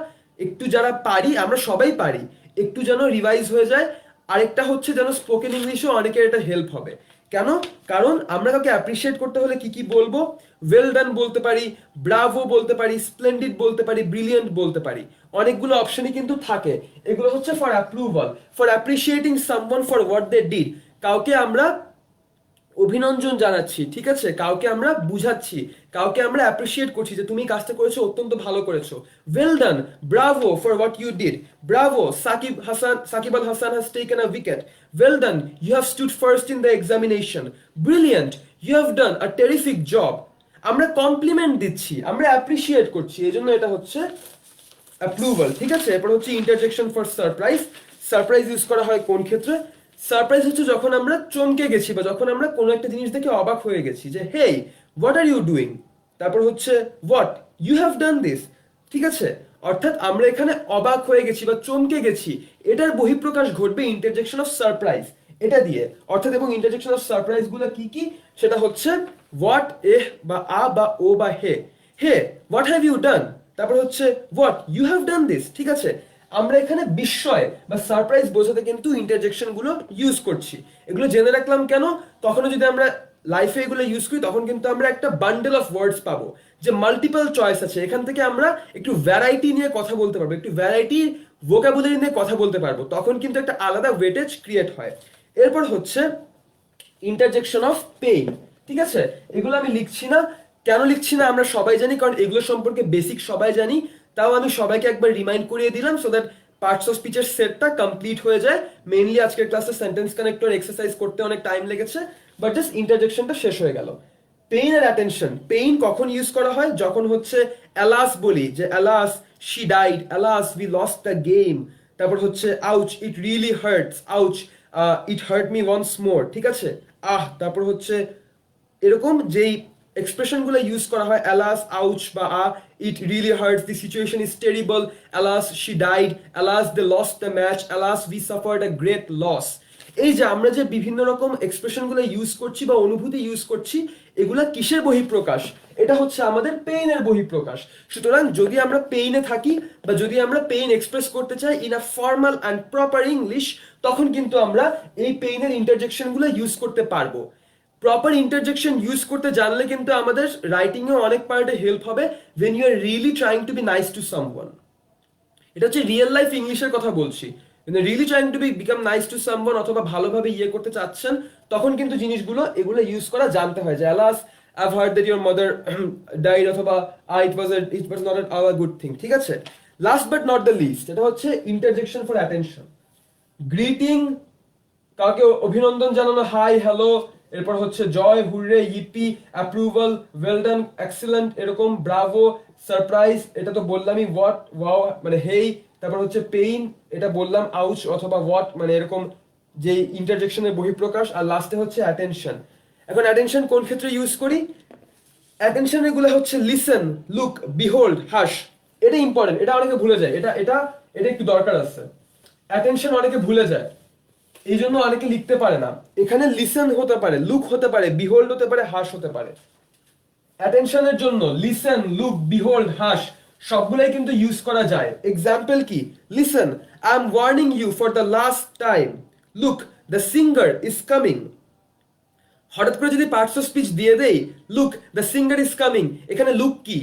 একটু যারা পারি, আমরা সবাই পারি, একটু যেন রিভাইজ হয়ে যায়। আরেকটা হচ্ছে যেন স্পোকেন ইংলিশেও অনেকের এটা হেল্প হবে। কেন? কারণ আমরা কাউকে অ্যাপ্রিসিয়েট করতে হলে কি কি বলবো? ওয়েল ডান বলতে পারি, ব্রাভো বলতে পারি, স্প্লেন্ডিড বলতে পারি, ব্রিলিয়েন্ট বলতে পারি। অনেকগুলো অপশনই কিন্তু থাকে। এগুলো হচ্ছে for approval, for appreciating someone for what they did. কাউকে আমরা অভিনন্দন জানাচ্ছি, ঠিক আছে, কাউকে আমরা বুঝাচ্ছি, কাউকে আমরা অ্যাপ্রিসিয়েট করছি যে তুমি কাজটা করেছো, অত্যন্ত ভালো করেছো। Well done, bravo for what you did, bravo, Shakib Al Hasan has taken a wicket, well done, you have stood first in the examination, brilliant, you have done a terrific job. আমরা কমপ্লিমেন্ট দিচ্ছি, আমরা অ্যাপ্রিসিয়েট করছি, এই জন্য এটা হচ্ছে অ্যাপ্রুভাল। ঠিক আছে, এরপর হচ্ছে interjection for surprise. Surprise use করা হয় কোন ক্ষেত্রে? সারপ্রাইজ হচ্ছে যখন আমরা চমকে গেছি বা যখন আমরা কোনো একটা জিনিস দেখে অবাক হয়ে গেছি, যে hey, what are you doing. তারপর হচ্ছে what, you have done this. ঠিক আছে, অর্থাৎ আমরা এখানে অবাক হয়ে গেছি বা চমকে গেছি, এটার বহিঃপ্রকাশ ঘটবে ইন্টারজেকশন অফ সারপ্রাইজ এটা দিয়ে। অর্থাৎ এবং ইন্টারজেকশন অফ সারপ্রাইজ গুলো কি কি? সেটা হচ্ছে হোয়াট, এহ বা আ বা ও বা hey. Hey, what have you done. তারপর হচ্ছে what, you have done this. ঠিক আছে, আমরা এখানে বিস্ময় বা সারপ্রাইজ বোঝাতে কিন্তু ইন্টারজেকশন গুলো ইউজ করছি। এগুলো জেনে রাখলাম কেন, কখনো যদি আমরা লাইফে এগুলো ইউজ করি, তখন কিন্তু আমরা একটা বান্ডেল অফ ওয়ার্ডস পাবো, যে মাল্টিপল চয়েস আছে, এখান থেকে আমরা একটু ভ্যারাইটি নিয়ে কথা বলতে পারবো, একটু ভ্যারাইটি ভোকাবুলারি নিয়ে কথা বলতে পারবো, তখন কিন্তু একটা আলাদা ওয়েটেজ ক্রিয়েট হয়। এরপর হচ্ছে ইন্টারজেকশন অফ পেইন। ঠিক আছে, এগুলো আমি লিখছি না। কেন লিখছি না আমরা সবাই জানি, কারণ এগুলো সম্পর্কে বেসিক সবাই জানি। তাও আমি সবাইকে একবার রিমাইন্ড করিয়ে দিলাম, সো দ্যাট পার্টস অফ স্পিচের সেটটা কমপ্লিট হয়ে যায়। মেইনলি আজকের ক্লাসে সেন্টেন্স কানেক্টর এক্সারসাইজ করতে অনেক টাইম লেগেছে, বাট জাস্ট ইন্টারজেকশনটা শেষ হয়ে গেল। পেইন আর অ্যাটেনশন। পেইন কখন ইউজ করা হয়? যখন হচ্ছে অ্যালাস বলি, যে alas, she died, alas, we lost the game. তারপর হচ্ছে ouch, it really hurts, ouch, it hurt me once more, ঠিক আছে? তারপর হচ্ছে এরকম যেই এক্সপ্রেশনগুলো ইউজ করা হয়, অ্যালাস, আউচ বা it really hurts, the situation is terrible, alas she died, alas they lost the match, alas we suffered a great loss. এই যে আমরা যে বিভিন্ন রকম এক্সপ্রেশনগুলো ইউজ করছি বা অনুভূতি ইউজ করছি, এগুলা কিসের বহিঃপ্রকাশ? এটা হচ্ছে আমাদের পেইনের বহিঃপ্রকাশ। সুতরাং যদি আমরা পেইনে থাকি বা যদি আমরা পেইন এক্সপ্রেস করতে চাই in a formal and proper English, তখন কিন্তু আমরা এই পেইনের ইন্টারজেকশনগুলো ইউজ করতে পারবো। প্রপার ইন্টারজেকশন ইউজ করতে জানলে কিন্তু আমাদের রাইটিংয়ে অনেক পার্টে হেল্প হবে when you are really trying to be nice to someone। এটা হচ্ছে রিয়েল লাইফ ইংলিশের কথা বলছি। Really trying to become nice to someone অথবা ভালোভাবে ইয়ে করতে চাচ্ছেন, তখন কিন্তু জিনিসগুলো এগুলো ইউজ করা জানতে হয়। যে alas I've heard that your mother died, অথবা it was not a good thing, ঠিক আছে? Last but not the least, এটা হচ্ছে ইন্টারজেকশন ফর অ্যাটেনশন। গ্রিটিং, কাউকে অভিনন্দন জানানো, হাই, হ্যালো, এরপর হচ্ছে joy, hurray, yippee, approval, well done, excellent, এরকম ব্রাভো, সারপ্রাইজ, এটা তো বললামই, হোয়াট, ওয়াও মানে হেই, তারপর হচ্ছে পেইন, এটা বললাম, আউচ অথবা হোয়াট মানে এরকম যে ইন্টারজেকশনের বহিঃপ্রকাশ। আর লাস্টে হচ্ছে অ্যাটেনশন। এখন অ্যাটেনশন কোন ক্ষেত্রে ইউজ করি? অ্যাটেনশন এগুলো হচ্ছে লিসেন, লুক, বিহোল্ড, হাস। এটা ইম্পর্টেন্ট, এটা অনেকে ভুলে যায়, এটা এটা এটা একটু দরকার আছে। অ্যাটেনশন অনেকে ভুলে যায়, এই জন্য অনেকে লিখতে পারে না। এখানে লিসেন হতে পারে, লুক হতে পারে, বিহোল্ড হতে পারে, হাস হতে পারে। অ্যাটেনশনের জন্য লিসেন, লুক, বিহোল্ড, হাস সবগুলাই কিন্তু ইউজ করা যায়। এক্সাম্পল কি? Listen, I am warning you for the last time. Look, the singer is coming. হঠাৎ করে যদি পার্টস অফ স্পিচ দিয়ে দেই, look, the singer is coming, এখানে লুক কি?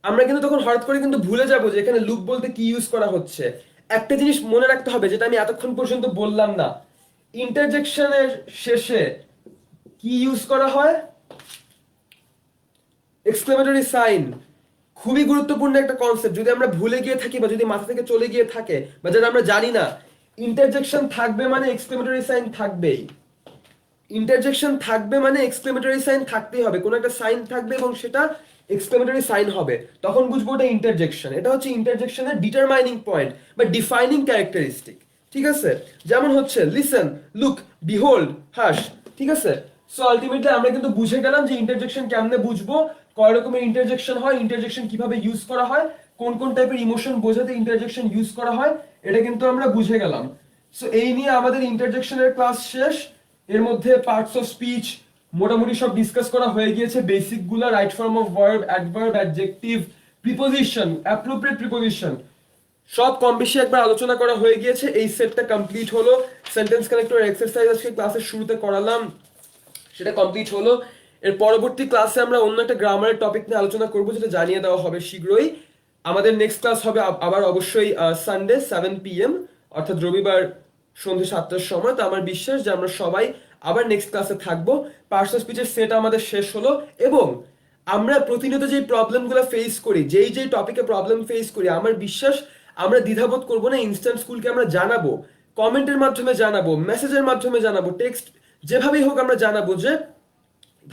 আমরা কিন্তু তখন হঠাৎ করে কিন্তু ভুলে যাবো যে এখানে লুক বলতে কি ইউজ করা হচ্ছে। একটা জিনিস মনে রাখতে হবে, যেটা আমি এতক্ষণ পর্যন্ত বললাম না, ইন্টারজেকশনের শেষে কি ইউজ করা হয়? Exclamatory sign. খুবই গুরুত্বপূর্ণ একটা কনসেপ্ট। যদি আমরা ভুলে গিয়ে থাকি বা যদি মাথা থেকে চলে গিয়ে থাকে বা যেটা আমরা জানি না, ইন্টারজেকশন থাকবে মানে এক্সক্লেমেটরি সাইন থাকবেই। ইন্টারজেকশন থাকবে মানে এক্সক্লেমেটরি সাইন থাকতেই হবে, কোনো একটা সাইন থাকবে এবং সেটা এক্সক্লেমেটরি সাইন হবে, তখন বুঝবো ওটা ইন্টারজেকশন। এটা হচ্ছে ইন্টারজেকশনের ডিটারমাইনিং পয়েন্ট বা ডিফাইনিং ক্যারেক্টারিস্টিক, ঠিক আছে? যেমন হচ্ছে লিসেন, লুক, বিহোল্ড, হাস, ঠিক আছে? সো আলটিমেটলি আমরা কিন্তু বুঝে গেলাম যে ইন্টারজেকশন কেমনে বুঝবো, কয় রকমের ইন্টারজেকশন হয়, ইন্টারজেকশন কিভাবে ইউজ করা হয়, কোন কোন টাইপের ইমোশন বোঝাতে ইন্টারজেকশন ইউজ করা হয়, এটা কিন্তু আমরা বুঝে গেলাম। সো এই নিয়ে আমাদের ইন্টারজেকশনের ক্লাস শেষ। এর মধ্যে পার্টস অফ স্পিচ মোটামুটি সব ডিসকাস করা হয়ে গিয়েছে। বেসিক গুলা, right form of verb, adverb, adjective, preposition, appropriate preposition, সব কম বেশি একবার আলোচনা করা হয়ে গিয়েছে। এই সেটটা কমপ্লিট হলো। সেন্টেন্স কানেক্টর এক্সারসাইজ আজকে ক্লাসের শুরুতে করালাম, সেটা কমপ্লিট হলো। এর পরবর্তী ক্লাসে আমরা অন্য একটা গ্রামারের টপিক নিয়ে আলোচনা করব, যেটা জানিয়ে দেওয়া হবে শীঘ্রই। আমাদের নেক্সট ক্লাস হবে আবার অবশ্যই সানডে 7 PM, অর্থাৎ রবিবার সন্ধ্যে 7টার সময়। তো আমার বিশ্বাস যে আমরা সবাই আবার নেক্সট ক্লাসে থাকবো। পার্সোনাল স্পিচের সেট আমাদের শেষ হলো এবং আমরা প্রতিনিয়ত যে প্রবলেমগুলো ফেস করি, যেই টপিকে প্রবলেম ফেস করি, আমার বিশ্বাস আমরা দ্বিধাবোধ করবো না। ইনস্ট্যান্ট স্কুলকে আমরা জানাবো, কমেন্টের মাধ্যমে জানাবো, মেসেজের মাধ্যমে জানাবো, টেক্সট, যেভাবেই হোক আমরা জানাবো যে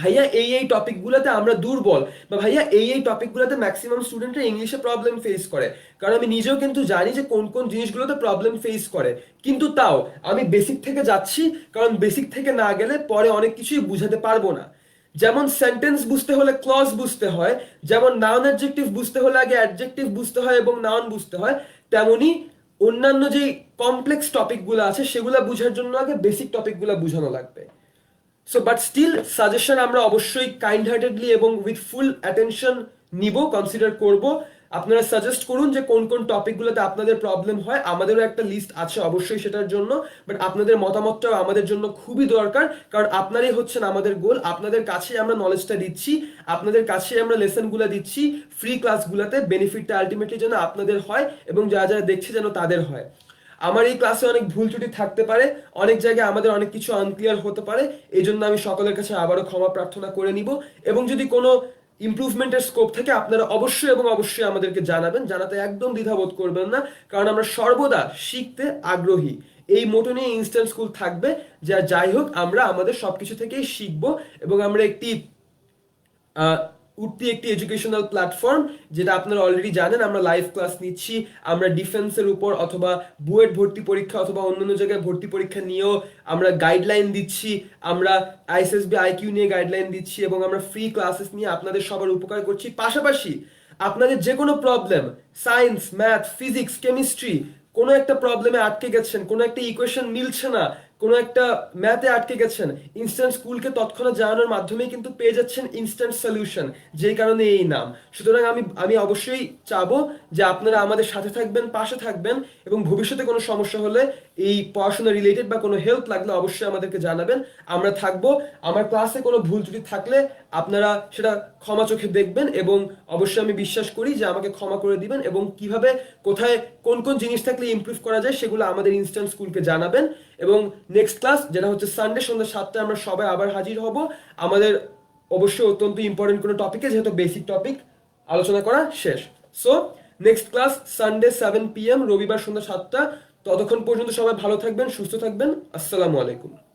ভাইয়া এই টপিকগুলোতে আমরা দুর্বল, বা ভাইয়া এই টপিকগুলোতে ম্যাক্সিমাম স্টুডেন্টরা ইংলিশে প্রবলেম ফেস করে। কারণ আমি নিজেও কিন্তু জানি যে কোন কোন জিনিসগুলোতে প্রবলেম ফেস করে, কিন্তু তাও আমি বেসিক থেকে যাচ্ছি, কারণ বেসিক থেকে না গেলে পরে অনেক কিছুই বুঝাতে পারবো না। যেমন সেন্টেন্স বুঝতে হলে ক্লজ বুঝতে হয়, যেমন নাউন অ্যাডজেক্টিভ বুঝতে হলে আগে অ্যাডজেক্টিভ বুঝতে হয় এবং নাউন বুঝতে হয়, তেমনি অন্যান্য যে কমপ্লেক্স টপিকগুলো আছে সেগুলো বুঝার জন্য আগে বেসিক টপিকগুলো বুঝানো লাগবে। সো বাট স্টিল সাজেশন আমরা অবশ্যই কাইন্ড হার্টেডলি এবং উইথ ফুল অ্যাটেনশন নিব, কনসিডার করব। আপনারা সাজেস্ট করুন যে কোন কোন টপিকগুলোতে আপনাদের প্রবলেম হয়। আমাদেরও একটা লিস্ট আছে অবশ্যই সেটার জন্য, বাট আপনাদের মতামতটাও আমাদের জন্য খুবই দরকার, কারণ আপনারাই হচ্ছেন আমাদের গোল। আপনাদের কাছেই আমরা নলেজটা দিচ্ছি, আপনাদের কাছেই আমরা লেসনগুলো দিচ্ছি ফ্রি ক্লাসগুলোতে। বেনিফিটটা আলটিমেটলি যেন আপনাদের হয় এবং যারা যারা দেখছে যেন তাদের হয়। আমার এই ক্লাসে অনেক ভুল ত্রুটি থাকতে পারে, অনেক জায়গায় আমাদের অনেক কিছু আনক্লিয়ার হতে পারে, এই জন্য আমি সকলের কাছে আবারও ক্ষমা প্রার্থনা করে নিব। এবং যদি কোনো ইমপ্রুভমেন্টের স্কোপ থাকে আপনারা অবশ্যই এবং অবশ্যই আমাদেরকে জানাবেন, জানাতে একদম দ্বিধাবোধ করবেন না, কারণ আমরা সর্বদা শিখতে আগ্রহী। এই মোটো নিয়ে ইনস্ট্যান্ট স্কুল থাকবে, যাই হোক আমরা আমাদের সবকিছু থেকেই শিখবো এবং আমরা একটি উঠতি একটি এডুকেশনাল প্ল্যাটফর্ম, যেটা আপনারা অলরেডি জানেন। আমরা লাইভ ক্লাস নিচ্ছি, আমরা ডিফেন্সের উপর অথবা বুয়েট ভর্তি পরীক্ষা অথবা অন্যান্য জায়গায় ভর্তি পরীক্ষা নিয়েও আমরা গাইডলাইন দিচ্ছি, আমরা আইএসএসবি আইকিউ নিয়ে গাইডলাইন দিচ্ছি, এবং আমরা ফ্রি ক্লাসেস নিয়ে আপনাদের সবার উপকার করছি। পাশাপাশি আপনাদের যে কোনো problem, science, math, physics, chemistry, কোনো একটা প্রবলেমে আটকে গেছেন, কোনো একটা ইকুয়েশন মিলছে না, কোনো একটা ম্যাথে আটকে গেছেন, ইনস্ট্যান্ট স্কুলকে তৎক্ষণাৎ জানানোর মাধ্যমেই কিন্তু পেয়ে যাচ্ছেন ইনস্ট্যান্ট সলিউশন, যেই কারণে এই নাম। সুতরাং আমি অবশ্যই চাবো যে আপনারা আমাদের সাথে থাকবেন, পাশে থাকবেন, এবং ভবিষ্যতে কোনো সমস্যা হলে, এই পড়াশোনা রিলেটেড বা কোনো হেল্প লাগলে অবশ্যই আমাদেরকে জানাবেন, আমরা থাকবো। আমার ক্লাসে কোনো ভুল ত্রুটি থাকলে আপনারা সেটা ক্ষমা চোখে দেখবেন, এবং অবশ্যই আমি বিশ্বাস করি যে আমাকে ক্ষমা করে দিবেন, এবং কিভাবে কোথায় কোন কোন জিনিস থাকলে ইমপ্রুভ করা যায় সেগুলো আমাদের ইনস্ট্যান্ট স্কুলকে জানাবেন। এবং নেক্সট ক্লাস, যেটা হচ্ছে সানডে সন্ধ্যা 7টায়, আমরা সবাই আবার হাজির হব আমাদের অবশ্যই অত্যন্ত ইম্পর্টেন্ট কোনো টপিকে, যেহেতু বেসিক টপিক আলোচনা করা শেষ। So next class Sunday 7 PM, রবিবার সন্ধ্যা 7টা। ততক্ষণ পর্যন্ত সবাই ভালো থাকবেন, সুস্থ থাকবেন। আসসালামু আলাইকুম।